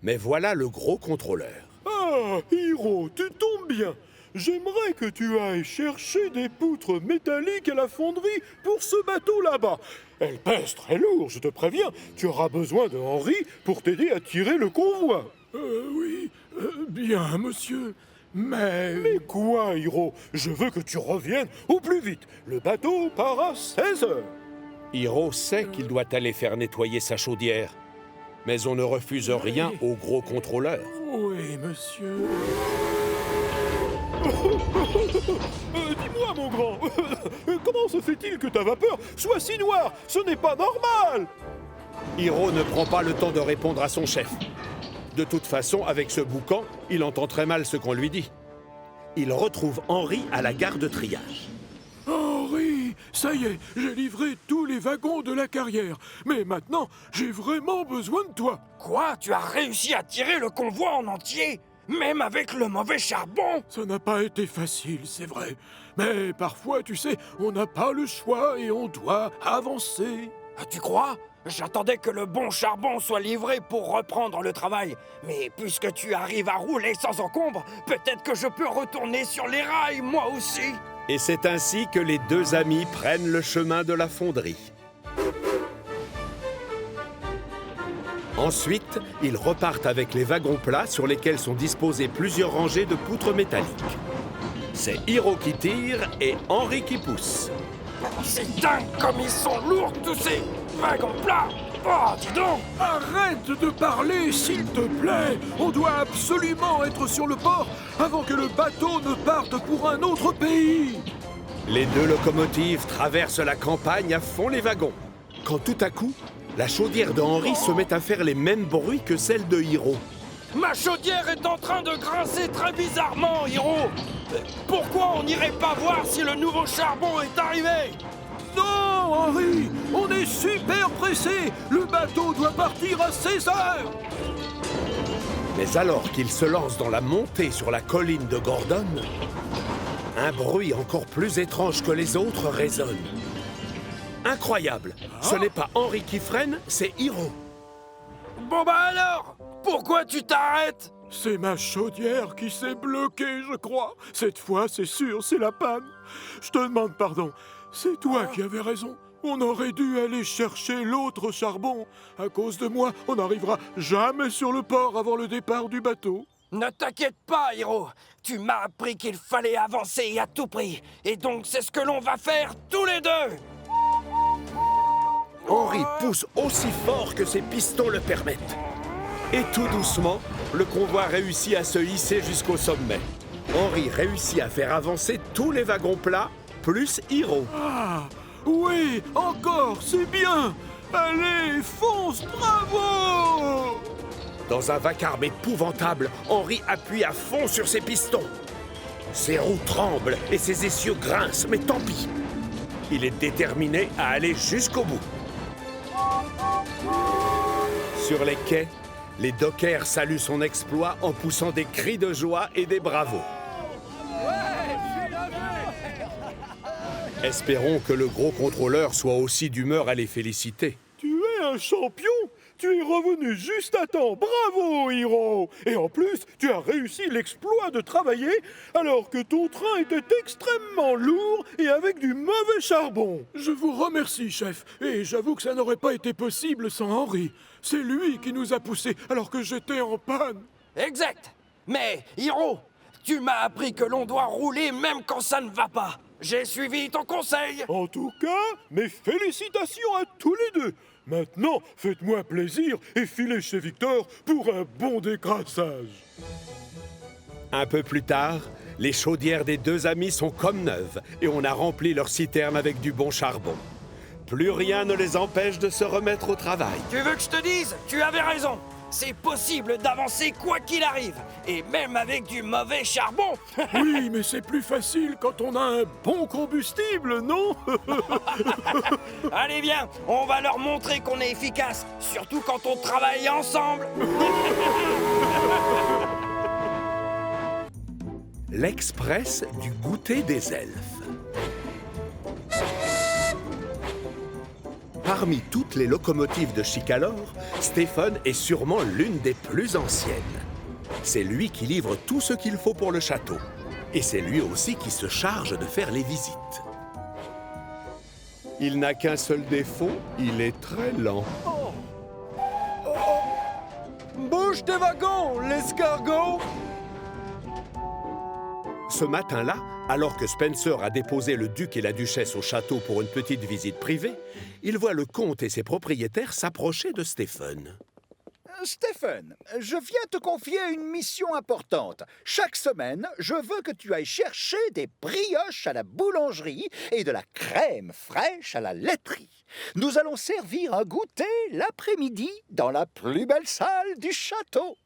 Mais voilà le gros contrôleur. Ah, Hiro, tu tombes bien. J'aimerais que tu ailles chercher des poutres métalliques à la fonderie pour ce bateau là-bas. Elles pèsent très lourd, je te préviens. Tu auras besoin de Henri pour t'aider à tirer le convoi. Oui, bien, monsieur. Mais quoi, Hiro? Je veux que tu reviennes au plus vite. Le bateau part à 16 heures. Hiro sait qu'il doit aller faire nettoyer sa chaudière. Mais on ne refuse rien au gros contrôleur. Oui, monsieur. Dis-moi, mon grand, comment se fait-il que ta vapeur soit si noire? Ce n'est pas normal! Hiro ne prend pas le temps de répondre à son chef. De toute façon, avec ce boucan, il entend très mal ce qu'on lui dit. Il retrouve Henri à la gare de triage. Henri, ça y est, j'ai livré tous les wagons de la carrière. Mais maintenant, j'ai vraiment besoin de toi. Quoi? Tu as réussi à tirer le convoi en entier? Même avec le mauvais charbon? Ça n'a pas été facile, c'est vrai. Mais parfois, tu sais, on n'a pas le choix et on doit avancer. Ah, tu crois? J'attendais que le bon charbon soit livré pour reprendre le travail. Mais puisque tu arrives à rouler sans encombre, peut-être que je peux retourner sur les rails, moi aussi. Et c'est ainsi que les deux amis prennent le chemin de la fonderie. Ensuite, ils repartent avec les wagons plats sur lesquels sont disposées plusieurs rangées de poutres métalliques. C'est Hiro qui tire et Henri qui pousse. C'est dingue comme ils sont lourds tous ces wagons plats. Oh, dis donc! Arrête de parler, s'il te plaît! On doit absolument être sur le port avant que le bateau ne parte pour un autre pays! Les deux locomotives traversent la campagne à fond les wagons. Quand tout à coup, la chaudière de Henri se met à faire les mêmes bruits que celle de Hiro. Ma chaudière est en train de grincer très bizarrement, Hiro! Pourquoi on n'irait pas voir si le nouveau charbon est arrivé? Non! Henri! On est super pressé! Le bateau doit partir à 16 heures! Mais alors qu'il se lance dans la montée sur la colline de Gordon, un bruit encore plus étrange que les autres résonne. Incroyable! Ce n'est pas Henri qui freine, c'est Hiro. Bon bah alors! Pourquoi tu t'arrêtes? C'est ma chaudière qui s'est bloquée, je crois. Cette fois, c'est sûr, c'est la panne. Je te demande pardon. C'est toi qui avais raison. On aurait dû aller chercher l'autre charbon. À cause de moi, on n'arrivera jamais sur le port avant le départ du bateau. Ne t'inquiète pas, Hiro. Tu m'as appris qu'il fallait avancer à tout prix. Et donc, c'est ce que l'on va faire tous les deux. Henri pousse aussi fort que ses pistons le permettent. Et tout doucement, le convoi réussit à se hisser jusqu'au sommet. Henri réussit à faire avancer tous les wagons plats, plus Hiro. Ah, oui, encore, c'est bien. Allez, fonce, bravo! Dans un vacarme épouvantable, Henri appuie à fond sur ses pistons. Ses roues tremblent et ses essieux grincent, mais tant pis. Il est déterminé à aller jusqu'au bout. Sur les quais, les dockers saluent son exploit en poussant des cris de joie et des bravos. Espérons que le gros contrôleur soit aussi d'humeur à les féliciter. Tu es un champion! Tu es revenu juste à temps. Bravo, Hiro! Et en plus, tu as réussi l'exploit de travailler alors que ton train était extrêmement lourd et avec du mauvais charbon. Je vous remercie, chef. Et j'avoue que ça n'aurait pas été possible sans Henri. C'est lui qui nous a poussés alors que j'étais en panne. Exact. Mais, Hiro, tu m'as appris que l'on doit rouler même quand ça ne va pas. J'ai suivi ton conseil. En tout cas, mes félicitations à tous les deux. Maintenant, faites-moi plaisir et filez chez Victor pour un bon décrassage. Un peu plus tard, les chaudières des deux amis sont comme neuves et on a rempli leur citerne avec du bon charbon. Plus rien ne les empêche de se remettre au travail. Tu veux que je te dise? Tu avais raison. C'est possible d'avancer quoi qu'il arrive, et même avec du mauvais charbon. Oui, mais c'est plus facile quand on a un bon combustible, non? Allez, viens, on va leur montrer qu'on est efficace, surtout quand on travaille ensemble. L'Express du goûter des elfes. Parmi toutes les locomotives de Chicalor, Stephen est sûrement l'une des plus anciennes. C'est lui qui livre tout ce qu'il faut pour le château. Et c'est lui aussi qui se charge de faire les visites. Il n'a qu'un seul défaut, il est très lent. Bouge tes wagons, l'escargot! Ce matin-là, alors que Spencer a déposé le duc et la duchesse au château pour une petite visite privée, il voit le comte et ses propriétaires s'approcher de Stephen. Stephen, je viens te confier une mission importante. Chaque semaine, je veux que tu ailles chercher des brioches à la boulangerie et de la crème fraîche à la laiterie. Nous allons servir un goûter l'après-midi dans la plus belle salle du château.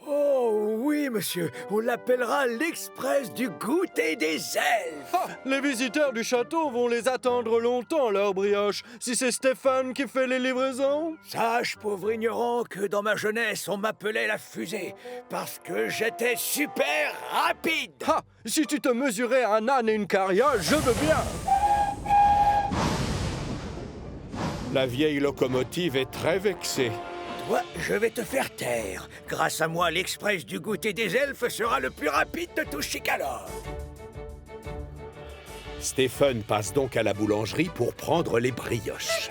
Oh oui, monsieur, on l'appellera l'Express du goûter des elfes. Ah, les visiteurs du château vont les attendre longtemps, leurs brioches, si c'est Stéphane qui fait les livraisons. Sache, pauvre ignorant, que dans ma jeunesse, on m'appelait la fusée, parce que j'étais super rapide. Ah, si tu te mesurais à un âne et une carriole, je veux bien. La vieille locomotive est très vexée. Toi, je vais te faire taire. Grâce à moi, l'Express du goûter des elfes sera le plus rapide de tout Chicalor. Stephen passe donc à la boulangerie pour prendre les brioches.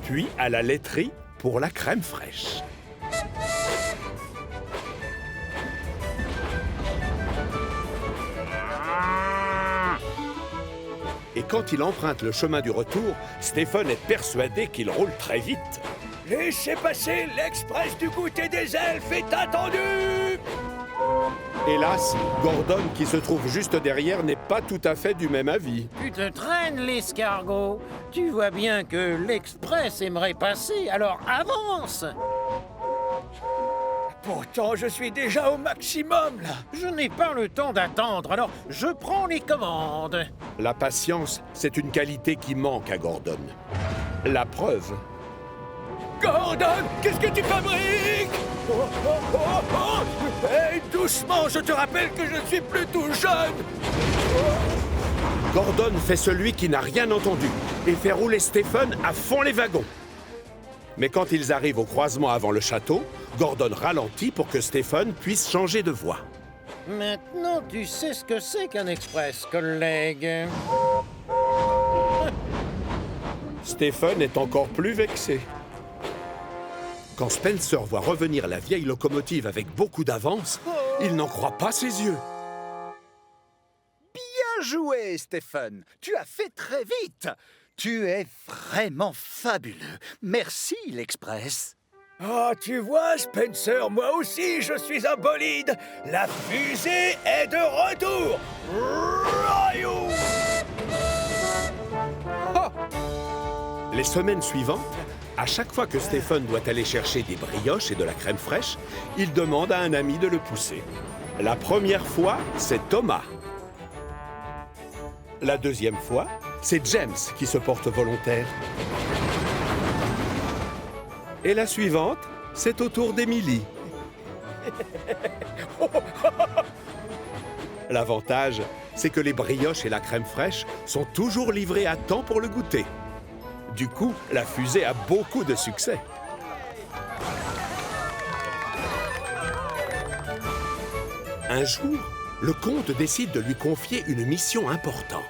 Puis à la laiterie pour la crème fraîche. Et quand il emprunte le chemin du retour, Stephen est persuadé qu'il roule très vite. Laissez passer, l'Express du goûter des elfes est attendu! Hélas, Gordon, qui se trouve juste derrière, n'est pas tout à fait du même avis. Tu te traînes, l'escargot. Tu vois bien que l'Express aimerait passer, alors avance! Pourtant, je suis déjà au maximum, là. Je n'ai pas le temps d'attendre, alors je prends les commandes. La patience, c'est une qualité qui manque à Gordon. La preuve, Gordon, qu'est-ce que tu fabriques? Oh, oh, oh, oh. Hey, doucement, je te rappelle que je suis plus tout jeune. Gordon fait celui qui n'a rien entendu et fait rouler Stephen à fond les wagons. Mais quand ils arrivent au croisement avant le château, Gordon ralentit pour que Stephen puisse changer de voie. Maintenant, tu sais ce que c'est qu'un express, collègue. Stephen est encore plus vexé. Quand Spencer voit revenir la vieille locomotive avec beaucoup d'avance, il n'en croit pas ses yeux. Bien joué, Stephen. Tu as fait très vite. Tu es vraiment fabuleux. Merci, l'Express. Ah, tu vois, Spencer, moi aussi, je suis un bolide. La fusée est de retour. Royou! Les semaines suivantes, à chaque fois que Stephen doit aller chercher des brioches et de la crème fraîche, il demande à un ami de le pousser. La première fois, c'est Thomas. La deuxième fois, c'est James qui se porte volontaire. Et la suivante, c'est au tour d'Emily. L'avantage, c'est que les brioches et la crème fraîche sont toujours livrées à temps pour le goûter. Du coup, la fusée a beaucoup de succès. Un jour, le comte décide de lui confier une mission importante.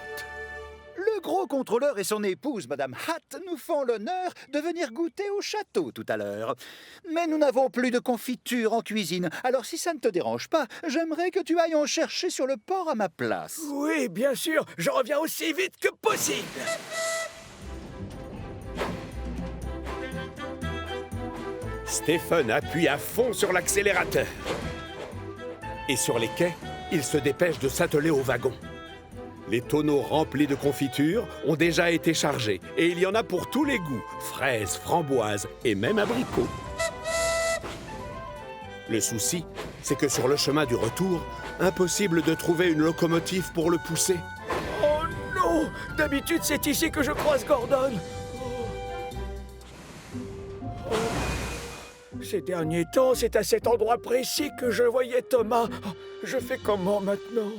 Le gros contrôleur et son épouse, Madame Hatt, nous font l'honneur de venir goûter au château tout à l'heure. Mais nous n'avons plus de confiture en cuisine, alors si ça ne te dérange pas, j'aimerais que tu ailles en chercher sur le port à ma place. Oui, bien sûr, je reviens aussi vite que possible. Stephen appuie à fond sur l'accélérateur. Et sur les quais, il se dépêche de s'atteler au wagon. Les tonneaux remplis de confiture ont déjà été chargés et il y en a pour tous les goûts, fraises, framboises et même abricots. Le souci, c'est que sur le chemin du retour, impossible de trouver une locomotive pour le pousser. Oh non! D'habitude, c'est ici que je croise Gordon. Ces derniers temps, c'est à cet endroit précis que je voyais Thomas. Je fais comment maintenant?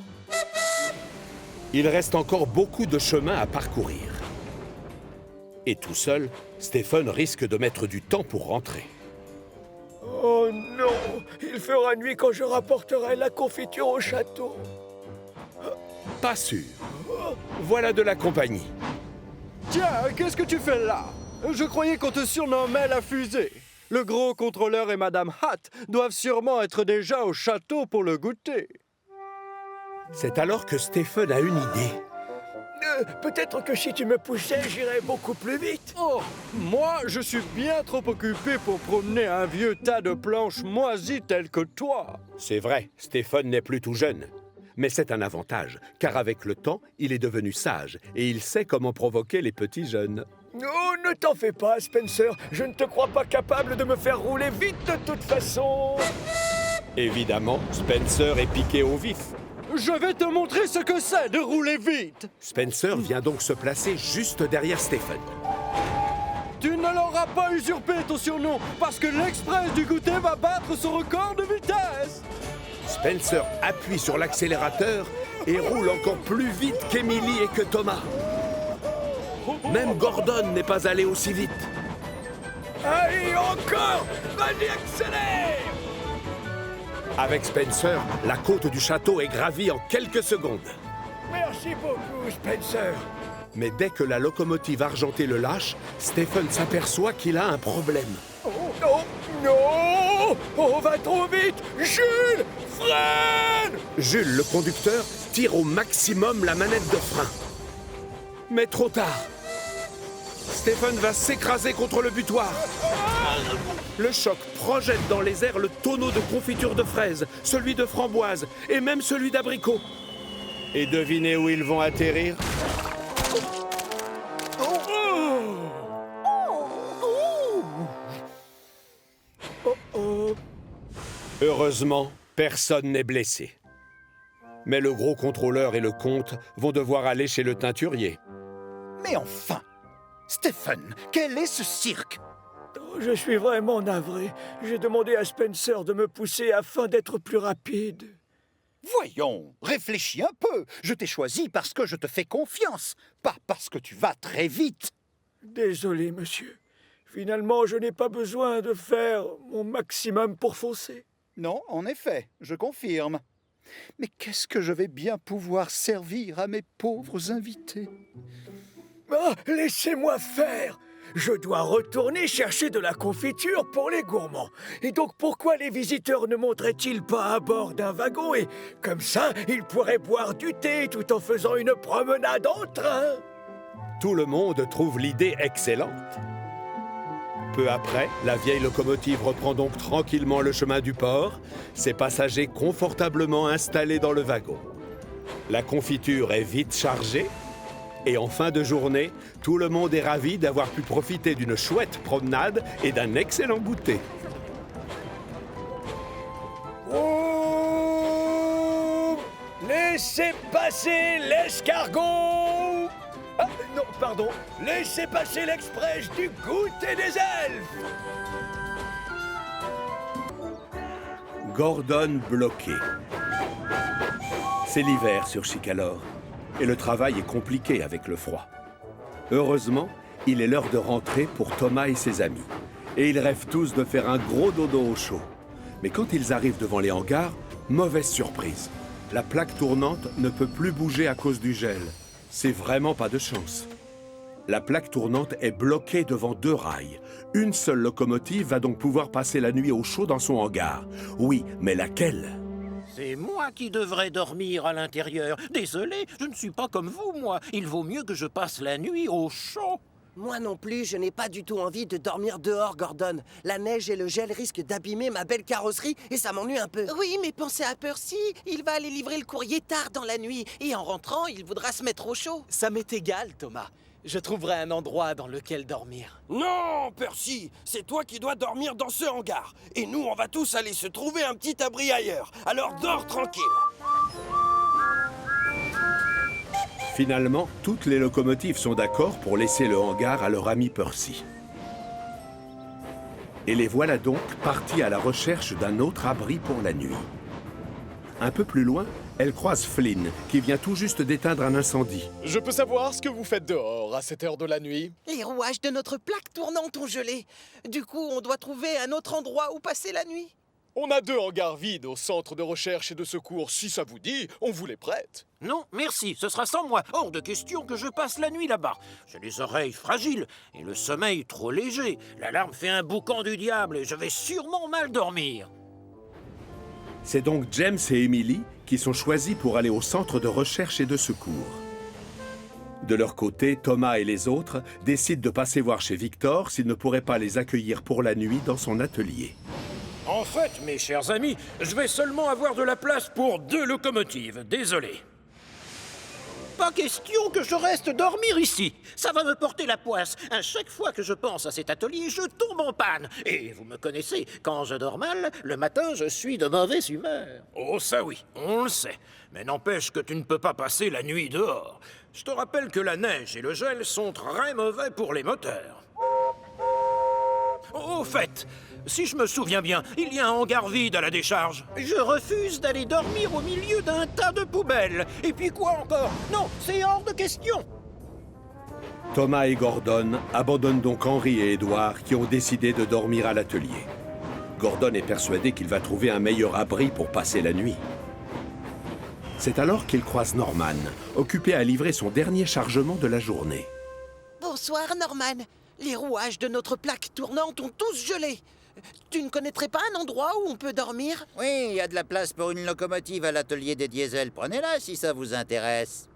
Il reste encore beaucoup de chemin à parcourir. Et tout seul, Stephen risque de mettre du temps pour rentrer. Oh non! Il fera nuit quand je rapporterai la confiture au château. Pas sûr. Voilà de la compagnie. Tiens, qu'est-ce que tu fais là? Je croyais qu'on te surnommait la fusée. Le gros contrôleur et Madame Hatt doivent sûrement être déjà au château pour le goûter. C'est alors que Stephen a une idée. Peut-être que si tu me poussais, j'irais beaucoup plus vite. Oh, moi, je suis bien trop occupé pour promener un vieux tas de planches moisies tel que toi. C'est vrai, Stephen n'est plus tout jeune. Mais c'est un avantage, car avec le temps, il est devenu sage et il sait comment provoquer les petits jeunes. Oh, ne t'en fais pas, Spencer. Je ne te crois pas capable de me faire rouler vite de toute façon. Évidemment, Spencer est piqué au vif. Je vais te montrer ce que c'est de rouler vite. Spencer vient donc se placer juste derrière Stephen. Tu ne l'auras pas usurpé ton surnom, parce que l'Express du goûter va battre son record de vitesse. Spencer appuie sur l'accélérateur et roule encore plus vite qu'Emily et que Thomas. Même Gordon n'est pas allé aussi vite. Allez, encore! Vas-y, accélère! Avec Spencer, la côte du château est gravie en quelques secondes. Merci beaucoup, Spencer. Mais dès que la locomotive argentée le lâche, Stephen s'aperçoit qu'il a un problème. Oh non! Non! On va trop vite! Jules! Freine! Jules, le conducteur, tire au maximum la manette de frein. Mais trop tard. Stephen va s'écraser contre le butoir. Le choc projette dans les airs le tonneau de confiture de fraises, celui de framboise et même celui d'abricot. Et devinez où ils vont atterrir? Heureusement, personne n'est blessé. Mais le gros contrôleur et le comte vont devoir aller chez le teinturier. Mais enfin, Stephen, quel est ce cirque? Je suis vraiment navré. J'ai demandé à Spencer de me pousser afin d'être plus rapide. Voyons, réfléchis un peu. Je t'ai choisi parce que je te fais confiance, pas parce que tu vas très vite. Désolé, monsieur. Finalement, je n'ai pas besoin de faire mon maximum pour foncer. Non, en effet, je confirme. Mais qu'est-ce que je vais bien pouvoir servir à mes pauvres invités? Ah, laissez-moi faire! Je dois retourner chercher de la confiture pour les gourmands. Et donc pourquoi les visiteurs ne monteraient-ils pas à bord d'un wagon et comme ça, ils pourraient boire du thé tout en faisant une promenade en train? Tout le monde trouve l'idée excellente. Peu après, la vieille locomotive reprend donc tranquillement le chemin du port, ses passagers confortablement installés dans le wagon. La confiture est vite chargée, et en fin de journée, tout le monde est ravi d'avoir pu profiter d'une chouette promenade et d'un excellent goûter. Oh! Laissez passer l'escargot! Ah, non, pardon. Laissez passer l'express du goûter des elfes! Gordon bloqué. C'est l'hiver sur Chicalor, et le travail est compliqué avec le froid. Heureusement, il est l'heure de rentrer pour Thomas et ses amis, et ils rêvent tous de faire un gros dodo au chaud. Mais quand ils arrivent devant les hangars, mauvaise surprise. La plaque tournante ne peut plus bouger à cause du gel. C'est vraiment pas de chance. La plaque tournante est bloquée devant 2 rails. Une seule locomotive va donc pouvoir passer la nuit au chaud dans son hangar. Oui, mais laquelle? C'est moi qui devrais dormir à l'intérieur. Désolé, je ne suis pas comme vous, moi. Il vaut mieux que je passe la nuit au chaud. Moi non plus, je n'ai pas du tout envie de dormir dehors, Gordon. La neige et le gel risquent d'abîmer ma belle carrosserie et ça m'ennuie un peu. Oui, mais pensez à Percy. Il va aller livrer le courrier tard dans la nuit. Et en rentrant, il voudra se mettre au chaud. Ça m'est égal, Thomas. Je trouverai un endroit dans lequel dormir. Non, Percy, c'est toi qui dois dormir dans ce hangar. Et nous, on va tous aller se trouver un petit abri ailleurs. Alors dors tranquille. Finalement, toutes les locomotives sont d'accord pour laisser le hangar à leur ami Percy. Et les voilà donc partis à la recherche d'un autre abri pour la nuit. Un peu plus loin, elles croisent Flynn, qui vient tout juste d'éteindre un incendie. Je peux savoir ce que vous faites dehors à cette heure de la nuit? Les rouages de notre plaque tournante ont gelé. Du coup, on doit trouver un autre endroit où passer la nuit. On a 2 hangars vides au centre de recherche et de secours. Si ça vous dit, on vous les prête. Non, merci, ce sera sans moi. Hors de question que je passe la nuit là-bas. J'ai les oreilles fragiles et le sommeil trop léger. L'alarme fait un boucan du diable et je vais sûrement mal dormir. C'est donc James et Emily qui sont choisis pour aller au centre de recherche et de secours. De leur côté, Thomas et les autres décident de passer voir chez Victor s'il ne pourrait pas les accueillir pour la nuit dans son atelier. En fait, mes chers amis, je vais seulement avoir de la place pour 2 locomotives, désolé. Pas question que je reste dormir ici. Ça va me porter la poisse. À chaque fois que je pense à cet atelier, je tombe en panne. Et vous me connaissez, quand je dors mal, le matin, je suis de mauvaise humeur. Oh ça oui, on le sait. Mais n'empêche que tu ne peux pas passer la nuit dehors. Je te rappelle que la neige et le gel sont très mauvais pour les moteurs. Au fait, si je me souviens bien, il y a un hangar vide à la décharge. Je refuse d'aller dormir au milieu d'un tas de poubelles. Et puis quoi encore? Non, c'est hors de question. Thomas et Gordon abandonnent donc Henry et Edward qui ont décidé de dormir à l'atelier. Gordon est persuadé qu'il va trouver un meilleur abri pour passer la nuit. C'est alors qu'il croise Norman, occupé à livrer son dernier chargement de la journée. Bonsoir, Norman. Les rouages de notre plaque tournante ont tous gelé. Tu ne connaîtrais pas un endroit où on peut dormir? Oui, il y a de la place pour une locomotive à l'atelier des diesels. Prenez-la si ça vous intéresse.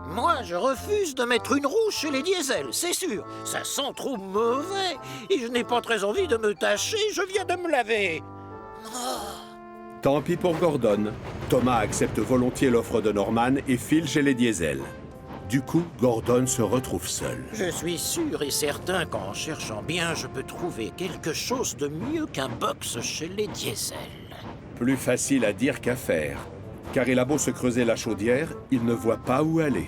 Moi, je refuse de mettre une roue chez les diesels, c'est sûr. Ça sent trop mauvais. Et je n'ai pas très envie de me tâcher, je viens de me laver. Tant pis pour Gordon. Thomas accepte volontiers l'offre de Norman et file chez les diesels. Du coup, Gordon se retrouve seul. Je suis sûr et certain qu'en cherchant bien, je peux trouver quelque chose de mieux qu'un box chez les diesels. Plus facile à dire qu'à faire. Car il a beau se creuser la chaudière, il ne voit pas où aller.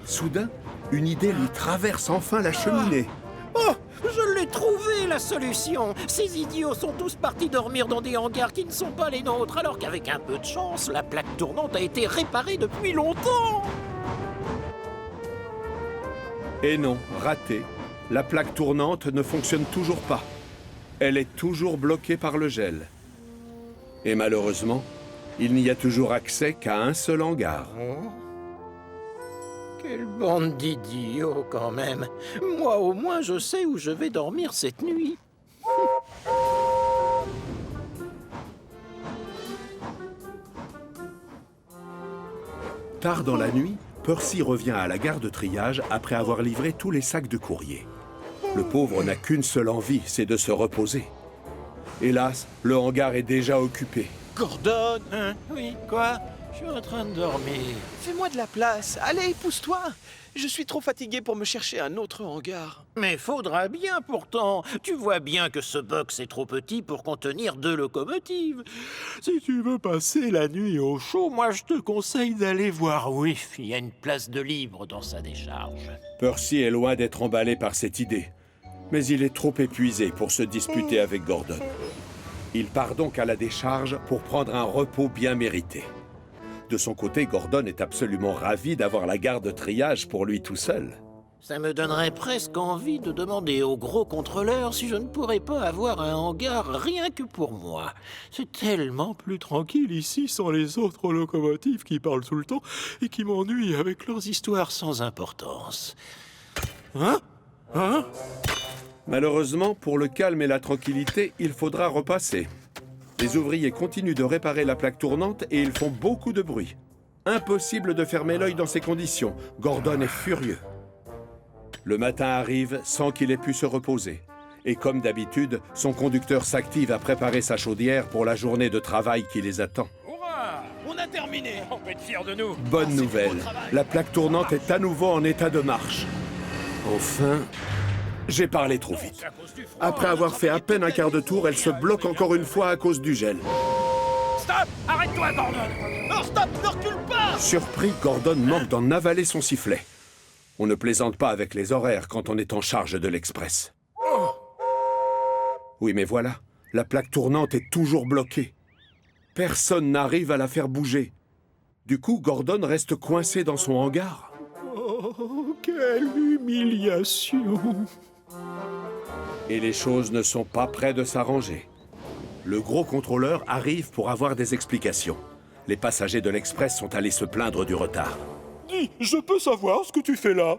Soudain, une idée lui traverse enfin la cheminée. Oh, je l'ai trouvé, la solution. Ces idiots sont tous partis dormir dans des hangars qui ne sont pas les nôtres, alors qu'avec un peu de chance, la plaque tournante a été réparée depuis longtemps. Et non, raté. La plaque tournante ne fonctionne toujours pas. Elle est toujours bloquée par le gel. Et malheureusement, il n'y a toujours accès qu'à un seul hangar. Quelle bande d'idiots, quand même. Moi, au moins, je sais où je vais dormir cette nuit. Tard dans la nuit, Percy revient à la gare de triage après avoir livré tous les sacs de courrier. Le pauvre n'a qu'une seule envie, c'est de se reposer. Hélas, le hangar est déjà occupé. Gordon, Hein? Oui, quoi? Je suis en train de dormir. fais-moi de la place. Allez, pousse-toi. Je suis trop fatigué pour me chercher un autre hangar. Mais faudra bien pourtant. Tu vois bien que ce box est trop petit pour contenir 2 locomotives. Si tu veux passer la nuit au chaud, moi je te conseille d'aller voir Whiff. Il y a une place de libre dans sa décharge. Percy est loin d'être emballé par cette idée. Mais il est trop épuisé pour se disputer avec Gordon. Il part donc à la décharge pour prendre un repos bien mérité. De son côté, Gordon est absolument ravi d'avoir la gare de triage pour lui tout seul. Ça me donnerait presque envie de demander au gros contrôleur si je ne pourrais pas avoir un hangar rien que pour moi. C'est tellement plus tranquille ici sans les autres locomotives qui parlent tout le temps et qui m'ennuient avec leurs histoires sans importance. Hein? Malheureusement, pour le calme et la tranquillité, il faudra repasser. Les ouvriers continuent de réparer la plaque tournante et ils font beaucoup de bruit. Impossible de fermer l'œil dans ces conditions. Gordon est furieux. Le matin arrive sans qu'il ait pu se reposer. Et comme d'habitude, son conducteur s'active à préparer sa chaudière pour la journée de travail qui les attend. Hurrah! On a terminé. On peut être fiers de nous. Bonne nouvelle, la plaque tournante est à nouveau en état de marche. Enfin, j'ai parlé trop vite. Après avoir fait à peine un quart de tour, elle se bloque encore une fois à cause du gel. Stop! Arrête-toi, Gordon! Non, stop, ne recule pas! Surpris, Gordon manque d'en avaler son sifflet. On ne plaisante pas avec les horaires quand on est en charge de l'Express. Oui, mais voilà, la plaque tournante est toujours bloquée. Personne n'arrive à la faire bouger. Du coup, Gordon reste coincé dans son hangar. Oh, quelle humiliation! Et les choses ne sont pas près de s'arranger. Le gros contrôleur arrive pour avoir des explications. Les passagers de l'Express sont allés se plaindre du retard. Dis, je peux savoir ce que tu fais là?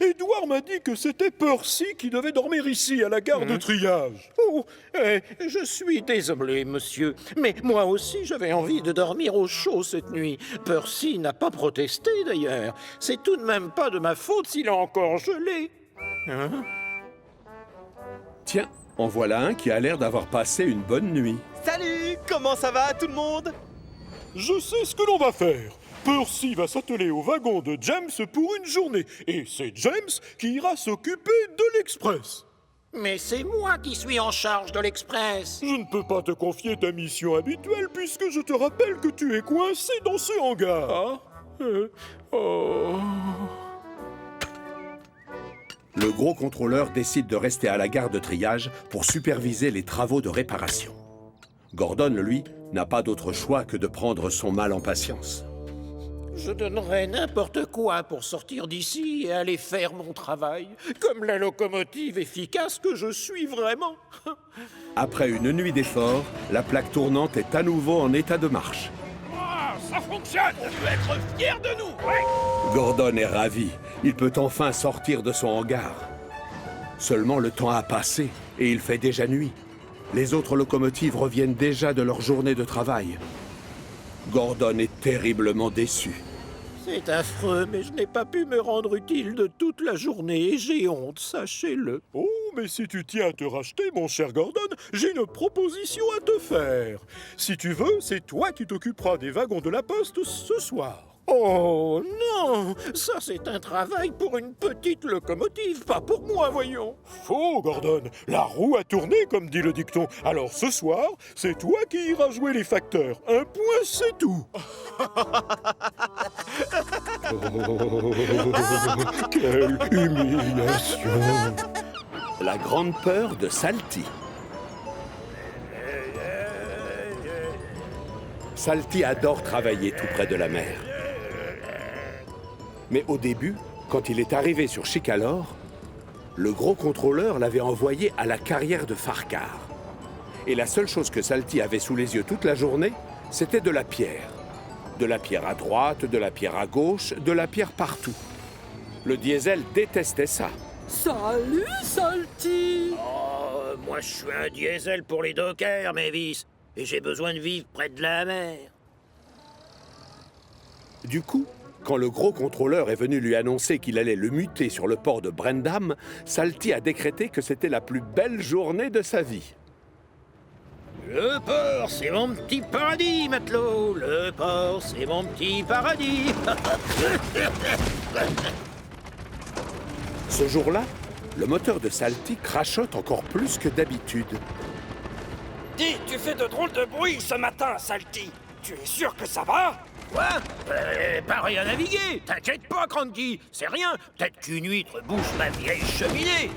Édouard m'a dit que c'était Percy qui devait dormir ici, à la gare de triage. Oh, je suis désolé, monsieur, mais moi aussi j'avais envie de dormir au chaud cette nuit. Percy n'a pas protesté d'ailleurs. C'est tout de même pas de ma faute s'il a encore gelé. Hein? Tiens, en voilà un qui a l'air d'avoir passé une bonne nuit. Salut, comment ça va tout le monde? Je sais ce que l'on va faire. Percy va s'atteler au wagon de James pour une journée. Et c'est James qui ira s'occuper de l'Express. Mais c'est moi qui suis en charge de l'Express. Je ne peux pas te confier ta mission habituelle puisque je te rappelle que tu es coincé dans ce hangar. Le gros contrôleur décide de rester à la gare de triage pour superviser les travaux de réparation. Gordon, lui, n'a pas d'autre choix que de prendre son mal en patience. Je donnerais n'importe quoi pour sortir d'ici et aller faire mon travail, comme la locomotive efficace que je suis vraiment. Après une nuit d'efforts, la plaque tournante est à nouveau en état de marche. Ah, ça fonctionne! On peut être fiers de nous! Ouais. Gordon est ravi. Il peut enfin sortir de son hangar. Seulement le temps a passé et il fait déjà nuit. Les autres locomotives reviennent déjà de leur journée de travail. Gordon est terriblement déçu. C'est affreux, mais je n'ai pas pu me rendre utile de toute la journée et j'ai honte, sachez-le. Oh, mais si tu tiens à te racheter, mon cher Gordon, j'ai une proposition à te faire. Si tu veux, c'est toi qui t'occuperas des wagons de la poste ce soir. Oh non, ça c'est un travail pour une petite locomotive, pas pour moi, voyons. Faux, Gordon. La roue a tourné, comme dit le dicton. Alors ce soir, c'est toi qui iras jouer les facteurs. Un point, c'est tout. Quelle humiliation. La grande peur de Salty. Salty adore travailler tout près de la mer. Mais au début, quand il est arrivé sur Chicalor, le gros contrôleur l'avait envoyé à la carrière de Farcar. Et la seule chose que Salty avait sous les yeux toute la journée, c'était de la pierre. De la pierre à droite, de la pierre à gauche, de la pierre partout. Le diesel détestait ça. Salut, Salty! Oh, moi je suis un diesel pour les dockers, Mavis. Et j'ai besoin de vivre près de la mer. Du coup, quand le gros contrôleur est venu lui annoncer qu'il allait le muter sur le port de Brendam, Salty a décrété que c'était la plus belle journée de sa vie. Le port, c'est mon petit paradis, matelot. Le port, c'est mon petit paradis. Ce jour-là, le moteur de Salty crachote encore plus que d'habitude. Dis, tu fais de drôles de bruit ce matin, Salty. Tu es sûr que ça va? Quoi? Pas rien à naviguer. T'inquiète pas, Cranky. C'est rien. Peut-être qu'une huître bouge ma vieille cheminée.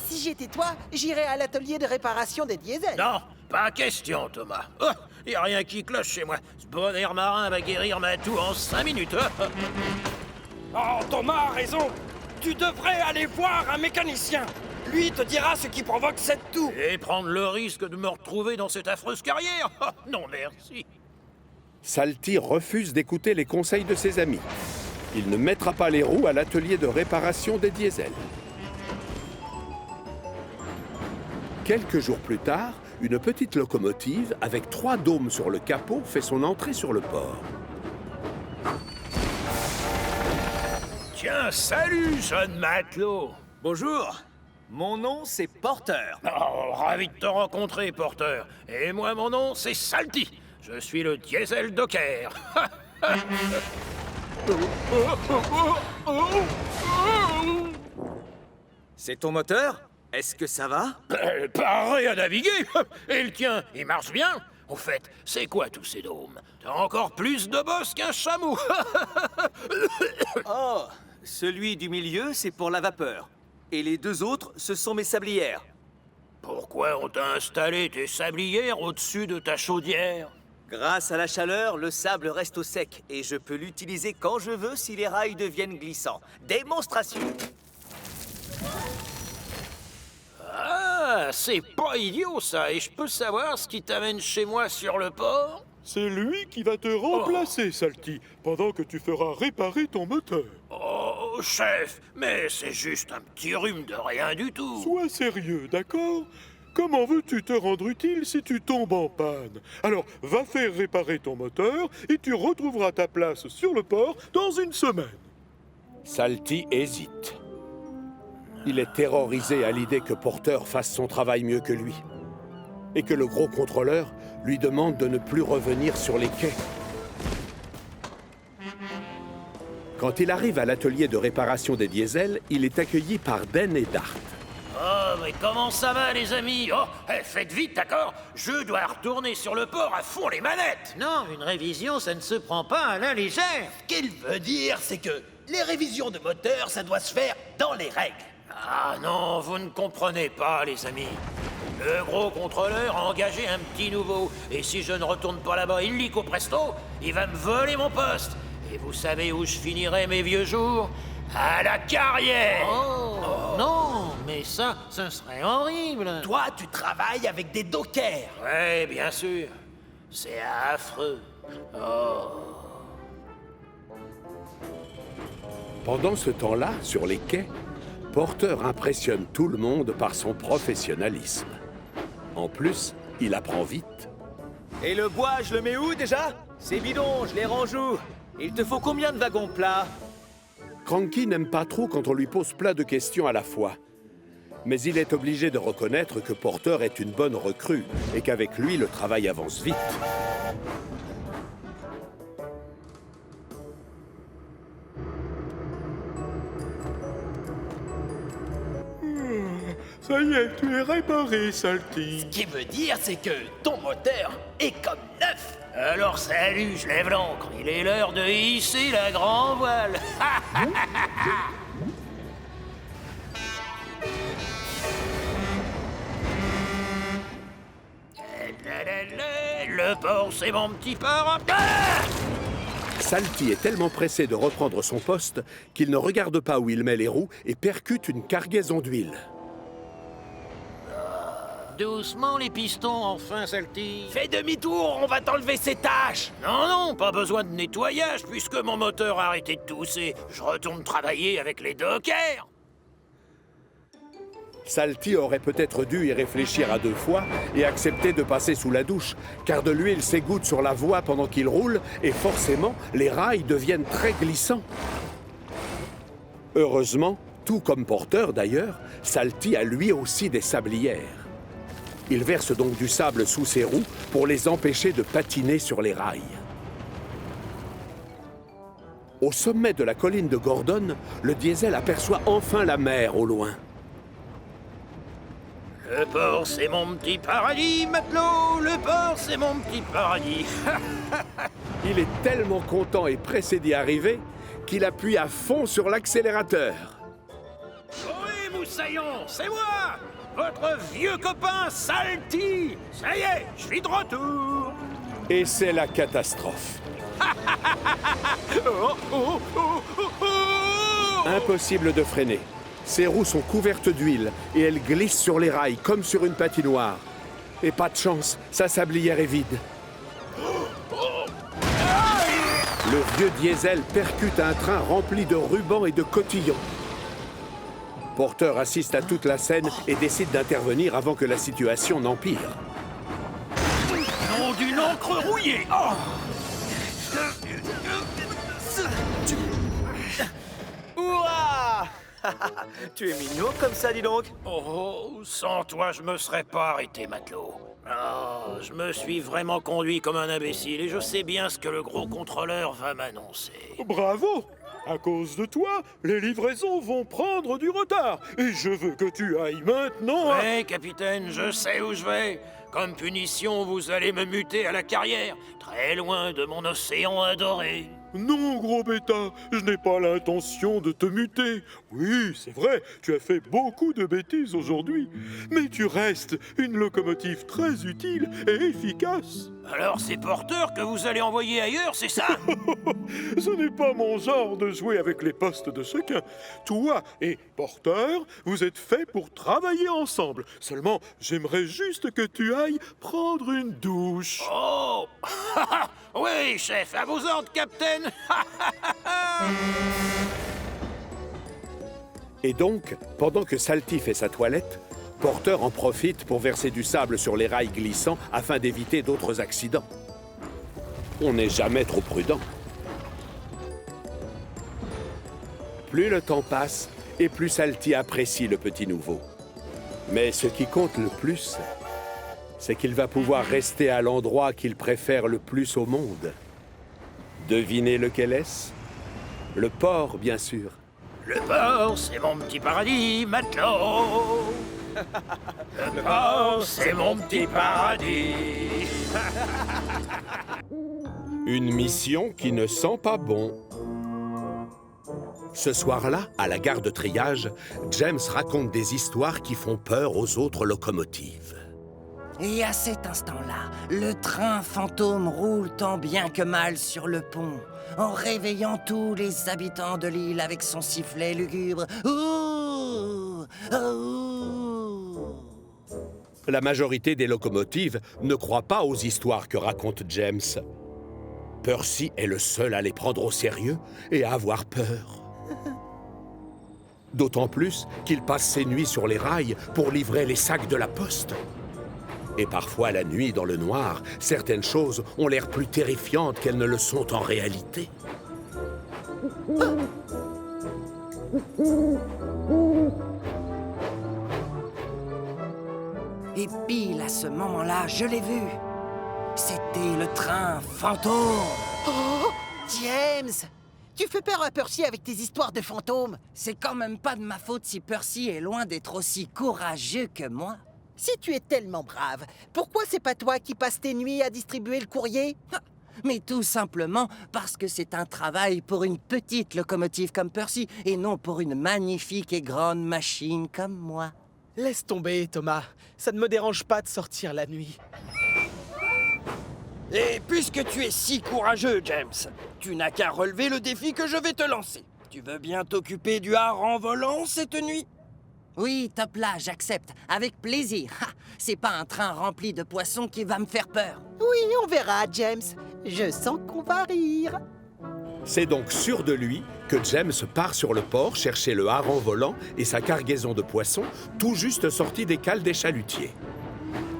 Si j'étais toi, j'irais à l'atelier de réparation des diesels. Non, pas question, Thomas. Oh, y a rien qui cloche chez moi. Ce bon air marin va guérir ma toux en 5 minutes. Oh, Thomas a raison. Tu devrais aller voir un mécanicien. Lui te dira ce qui provoque cette toux. Et prendre le risque de me retrouver dans cette affreuse carrière? Oh, non, merci. Salty refuse d'écouter les conseils de ses amis. Il ne mettra pas les roues à l'atelier de réparation des diesels. Quelques jours plus tard, une petite locomotive avec 3 dômes sur le capot fait son entrée sur le port. Tiens, salut, jeune matelot. Bonjour, mon nom c'est Porter. Oh, ravi de te rencontrer, Porter. Et moi, mon nom, c'est Salty. Je suis le diesel docker. C'est ton moteur? Est-ce que ça va? Pareil à naviguer. Et le tien, il marche bien? Au fait, c'est quoi tous ces dômes? T'as encore plus de bosse qu'un chameau. Oh, celui du milieu, c'est pour la vapeur. Et les 2 autres, ce sont mes sablières. Pourquoi on t'a installé tes sablières au-dessus de ta chaudière? Grâce à la chaleur, le sable reste au sec et je peux l'utiliser quand je veux si les rails deviennent glissants. Démonstration! Ah, c'est pas idiot ça, et je peux savoir ce qui t'amène chez moi sur le port? C'est lui qui va te remplacer, Salty, pendant que tu feras réparer ton moteur. Oh, chef, mais c'est juste un petit rhume de rien du tout. Sois sérieux, d'accord? Comment veux-tu te rendre utile si tu tombes en panne? Alors, va faire réparer ton moteur et tu retrouveras ta place sur le port dans une semaine. Salty hésite. Il est terrorisé à l'idée que Porter fasse son travail mieux que lui. Et que le gros contrôleur lui demande de ne plus revenir sur les quais. Quand il arrive à l'atelier de réparation des diesels, il est accueilli par Ben et Dart. Oh, mais comment ça va, les amis? Oh, faites vite, d'accord? Je dois retourner sur le port à fond les manettes. Non, une révision, ça ne se prend pas à la légère. Ce qu'il veut dire, c'est que les révisions de moteur, ça doit se faire dans les règles. Ah non, vous ne comprenez pas, les amis. Le gros contrôleur a engagé un petit nouveau. Et si je ne retourne pas là-bas illico presto, il va me voler mon poste. Et vous savez où je finirai mes vieux jours? À la carrière. Oh, non, mais ça serait horrible. Toi, tu travailles avec des dockers. Ouais, bien sûr. C'est affreux. Oh. Pendant ce temps-là, sur les quais, Porter impressionne tout le monde par son professionnalisme. En plus, il apprend vite. Et le bois, je le mets où déjà? C'est bidon, je les range où? Il te faut combien de wagons plats? Cranky n'aime pas trop quand on lui pose plein de questions à la fois. Mais il est obligé de reconnaître que Porter est une bonne recrue et qu'avec lui, le travail avance vite. Ça y est, tu es réparé, Salty. Ce qui veut dire, c'est que ton moteur est comme neuf. Alors salut, je lève l'ancre. Il est l'heure de hisser la grand voile. Le port, c'est mon petit port. Salty est tellement pressé de reprendre son poste qu'il ne regarde pas où il met les roues et percute une cargaison d'huile. Doucement les pistons, enfin, Salty. Fais demi-tour, on va t'enlever ces taches. Non, pas besoin de nettoyage puisque mon moteur a arrêté de tousser. Je retourne travailler avec les dockers. Salty aurait peut-être dû y réfléchir à 2 fois et accepter de passer sous la douche, car de l'huile s'égoutte sur la voie pendant qu'il roule et forcément, les rails deviennent très glissants. Heureusement, tout comme Porter d'ailleurs, Salty a lui aussi des sablières. Il verse donc du sable sous ses roues pour les empêcher de patiner sur les rails. Au sommet de la colline de Gordon, le diesel aperçoit enfin la mer au loin. Le port, c'est mon petit paradis, matelot. Le port, c'est mon petit paradis. Il est tellement content et pressé d'y arriver qu'il appuie à fond sur l'accélérateur. Oui, moussaillon, c'est moi, votre vieux copain Salty. Ça y est, je suis de retour. Et c'est la catastrophe. Impossible de freiner. Ses roues sont couvertes d'huile et elles glissent sur les rails comme sur une patinoire. Et pas de chance, sa sablière est vide. Le vieux diesel percute un train rempli de rubans et de cotillons. Porter assiste à toute la scène et décide d'intervenir avant que la situation n'empire. Nom d'une encre rouillée. Ouah! Tu es mignon comme ça, dis donc. Oh, sans toi, je me serais pas arrêté, matelot. Oh, je me suis vraiment conduit comme un imbécile et je sais bien ce que le gros contrôleur va m'annoncer. Bravo! À cause de toi, les livraisons vont prendre du retard. Et je veux que tu ailles maintenant à... Oui, capitaine, je sais où je vais. Comme punition, vous allez me muter à la carrière, très loin de mon océan adoré. Non, gros bêta, je n'ai pas l'intention de te muter. Oui, c'est vrai, tu as fait beaucoup de bêtises aujourd'hui. Mais tu restes une locomotive très utile et efficace. Alors c'est Porter que vous allez envoyer ailleurs, c'est ça? Ce n'est pas mon genre de jouer avec les postes de chacun. Toi et Porter, vous êtes faits pour travailler ensemble. Seulement, j'aimerais juste que tu ailles prendre une douche. Oh! Oui, chef, à vos ordres, capitaine. Et donc, pendant que Salty fait sa toilette, Porter en profite pour verser du sable sur les rails glissants afin d'éviter d'autres accidents. On n'est jamais trop prudent. Plus le temps passe, et plus Salty apprécie le petit nouveau. Mais ce qui compte le plus, c'est qu'il va pouvoir rester à l'endroit qu'il préfère le plus au monde. Devinez lequel est-ce? Le port, bien sûr. Le port, c'est mon petit paradis, matelot. Le port, c'est mon petit paradis. Une mission qui ne sent pas bon. Ce soir-là, à la gare de triage, James raconte des histoires qui font peur aux autres locomotives. Et à cet instant-là, le train fantôme roule tant bien que mal sur le pont, en réveillant tous les habitants de l'île avec son sifflet lugubre. Ouh! Ouh! La majorité des locomotives ne croient pas aux histoires que raconte James. Percy est le seul à les prendre au sérieux et à avoir peur. D'autant plus qu'il passe ses nuits sur les rails pour livrer les sacs de la poste. Et parfois, la nuit, dans le noir, certaines choses ont l'air plus terrifiantes qu'elles ne le sont en réalité. Et pile à ce moment-là, je l'ai vu. C'était le train fantôme. Oh, James, tu fais peur à Percy avec tes histoires de fantômes. C'est quand même pas de ma faute si Percy est loin d'être aussi courageux que moi. Si tu es tellement brave, pourquoi c'est pas toi qui passes tes nuits à distribuer le courrier? Mais tout simplement parce que c'est un travail pour une petite locomotive comme Percy et non pour une magnifique et grande machine comme moi. Laisse tomber, Thomas. Ça ne me dérange pas de sortir la nuit. Et puisque tu es si courageux, James, tu n'as qu'à relever le défi que je vais te lancer. Tu veux bien t'occuper du hareng volant cette nuit? Oui, top là, j'accepte. Avec plaisir. Ha, c'est pas un train rempli de poissons qui va me faire peur. Oui, on verra, James. Je sens qu'on va rire. C'est donc sûr de lui que James part sur le port chercher le hareng volant et sa cargaison de poissons, tout juste sortis des cales des chalutiers.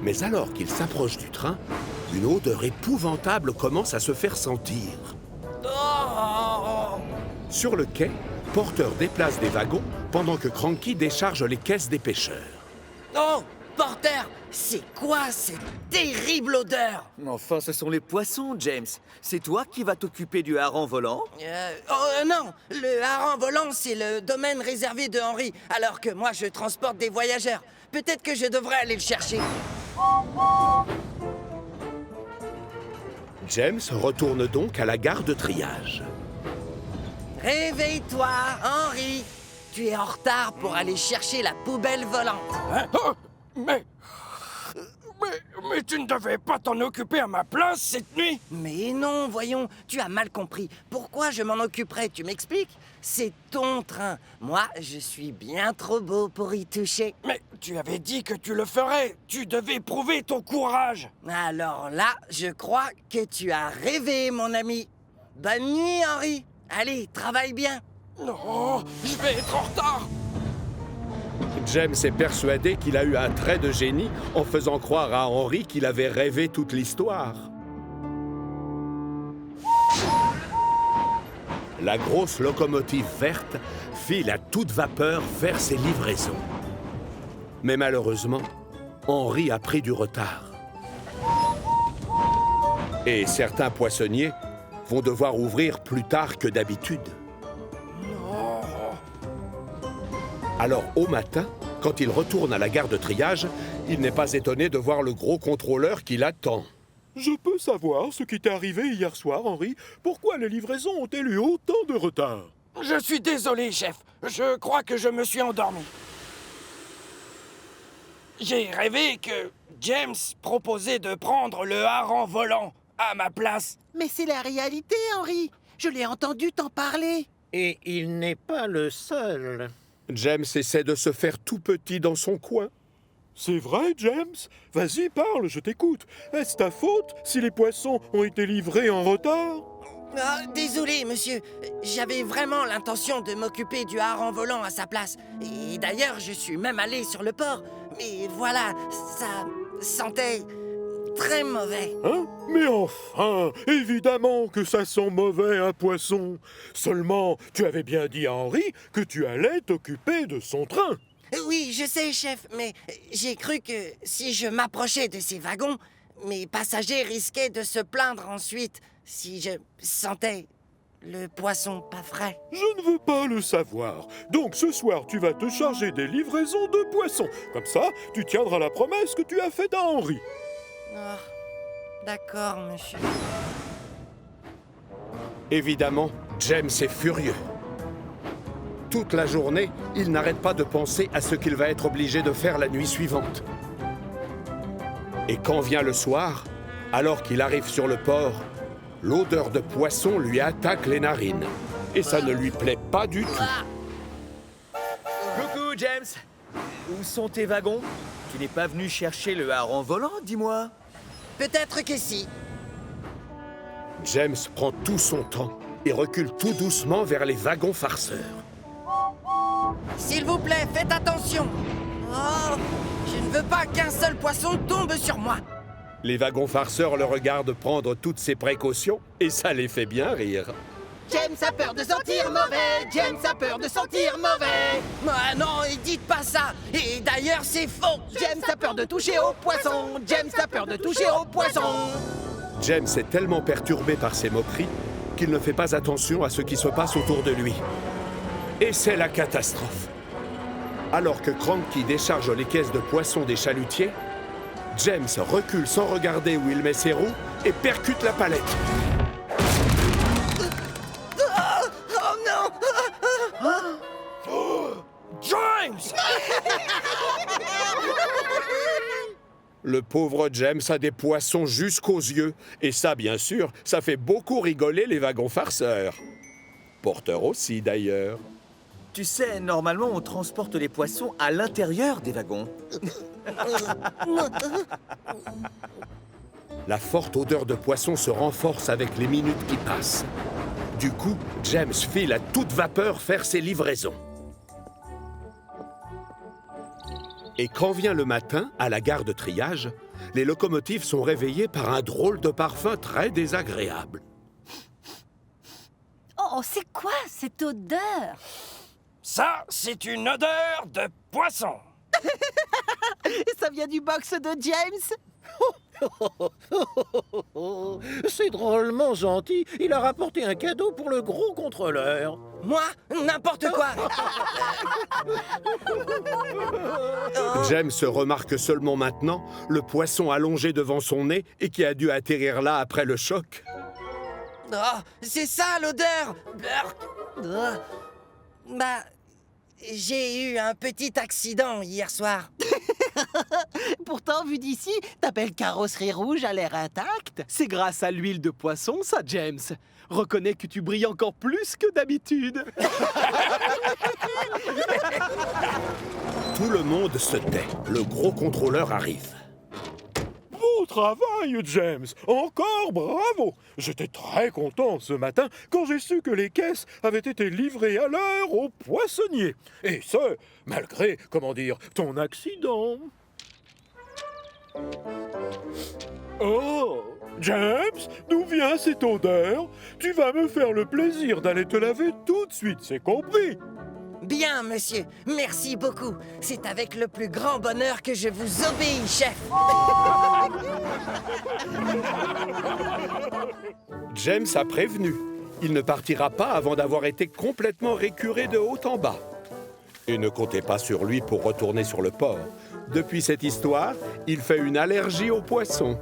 Mais alors qu'il s'approche du train, une odeur épouvantable commence à se faire sentir. Oh! Sur le quai, Porter déplace des wagons pendant que Cranky décharge les caisses des pêcheurs. Oh, Porter, c'est quoi cette terrible odeur? Enfin, ce sont les poissons, James. C'est toi qui vas t'occuper du hareng volant? Non, le hareng volant, c'est le domaine réservé de Henry, alors que moi, je transporte des voyageurs. Peut-être que je devrais aller le chercher. James retourne donc à la gare de triage. Réveille-toi, Henry. Tu es en retard pour aller chercher la poubelle volante. Hein? Oh, mais tu ne devais pas t'en occuper à ma place cette nuit? Mais non, voyons, tu as mal compris. Pourquoi je m'en occuperais, tu m'expliques? C'est ton train. Moi, je suis bien trop beau pour y toucher. Mais tu avais dit que tu le ferais. Tu devais prouver ton courage. Alors là, je crois que tu as rêvé, mon ami. Bonne nuit, Henry. Allez, travaille bien. Non, je vais être en retard. James est persuadé qu'il a eu un trait de génie en faisant croire à Henry qu'il avait rêvé toute l'histoire. La grosse locomotive verte file à toute vapeur vers ses livraisons. Mais malheureusement, Henry a pris du retard. Et certains poissonniers vont devoir ouvrir plus tard que d'habitude. Alors, au matin, quand il retourne à la gare de triage, il n'est pas étonné de voir le gros contrôleur qui l'attend. Je peux savoir ce qui t'est arrivé hier soir, Henry? Pourquoi les livraisons ont-elles eu autant de retard? Je suis désolé, chef. Je crois que je me suis endormi. J'ai rêvé que James proposait de prendre le hareng volant à ma place. Mais c'est la réalité, Henry. Je l'ai entendu t'en parler. Et il n'est pas le seul. James essaie de se faire tout petit dans son coin. C'est vrai, James? Vas-y, parle, je t'écoute. Est-ce ta faute si les poissons ont été livrés en retard? Ah, désolé, monsieur. J'avais vraiment l'intention de m'occuper du hareng volant à sa place. Et d'ailleurs, je suis même allé sur le port. Mais voilà, ça sentait très mauvais. Hein? Mais enfin, évidemment que ça sent mauvais un poisson. Seulement, tu avais bien dit à Henry que tu allais t'occuper de son train. Oui, je sais, chef, mais j'ai cru que si je m'approchais de ces wagons, mes passagers risquaient de se plaindre ensuite si je sentais le poisson pas frais. Je ne veux pas le savoir. Donc ce soir, tu vas te charger des livraisons de poissons. Comme ça, tu tiendras la promesse que tu as faite à Henry. Oh, d'accord, monsieur. Évidemment, James est furieux. Toute la journée, il n'arrête pas de penser à ce qu'il va être obligé de faire la nuit suivante. Et quand vient le soir, alors qu'il arrive sur le port, l'odeur de poisson lui attaque les narines. Et ça ne lui plaît pas du tout. Coucou, James. Où sont tes wagons? Tu n'es pas venu chercher le hareng volant, dis-moi? Peut-être que si. James prend tout son temps et recule tout doucement vers les wagons farceurs. S'il vous plaît, faites attention. Oh, je ne veux pas qu'un seul poisson tombe sur moi. Les wagons farceurs le regardent prendre toutes ces précautions et ça les fait bien rire. James a peur de sentir mauvais. James a peur de sentir mauvais. Ah non, et dites pas ça. Et d'ailleurs, c'est faux. James a peur de toucher aux poissons. James a peur de toucher aux poissons. James est tellement perturbé par ces moqueries qu'il ne fait pas attention à ce qui se passe autour de lui. Et c'est la catastrophe. Alors que Cranky décharge les caisses de poissons des chalutiers, James recule sans regarder où il met ses roues et percute la palette. Oh non! James! Le pauvre James a des poissons jusqu'aux yeux. Et ça, bien sûr, ça fait beaucoup rigoler les wagons farceurs. Porteurs aussi, d'ailleurs. Tu sais, normalement, on transporte les poissons à l'intérieur des wagons. La forte odeur de poisson se renforce avec les minutes qui passent. Du coup, James file à toute vapeur faire ses livraisons. Et quand vient le matin, à la gare de triage, les locomotives sont réveillées par un drôle de parfum très désagréable. Oh, c'est quoi cette odeur? Ça, c'est une odeur de poisson. Ça vient du box de James. C'est drôlement gentil. Il a rapporté un cadeau pour le gros contrôleur. Moi? N'importe quoi. James se remarque seulement maintenant le poisson allongé devant son nez et qui a dû atterrir là après le choc. Oh, c'est ça l'odeur. Bah, j'ai eu un petit accident hier soir. Pourtant, vu d'ici, ta belle carrosserie rouge a l'air intacte. C'est grâce à l'huile de poisson, ça, James. Reconnais que tu brilles encore plus que d'habitude. Tout le monde se tait. Le gros contrôleur arrive. Beau travail, James. Encore bravo. J'étais très content ce matin quand j'ai su que les caisses avaient été livrées à l'heure aux poissonniers. Et ce, malgré, comment dire, ton accident. Oh, James, d'où vient cette odeur? Tu vas me faire le plaisir d'aller te laver tout de suite, c'est compris? Bien, monsieur. Merci beaucoup. C'est avec le plus grand bonheur que je vous obéis, chef. James a prévenu. Il ne partira pas avant d'avoir été complètement récuré de haut en bas. Et ne comptez pas sur lui pour retourner sur le port. Depuis cette histoire, il fait une allergie aux poissons.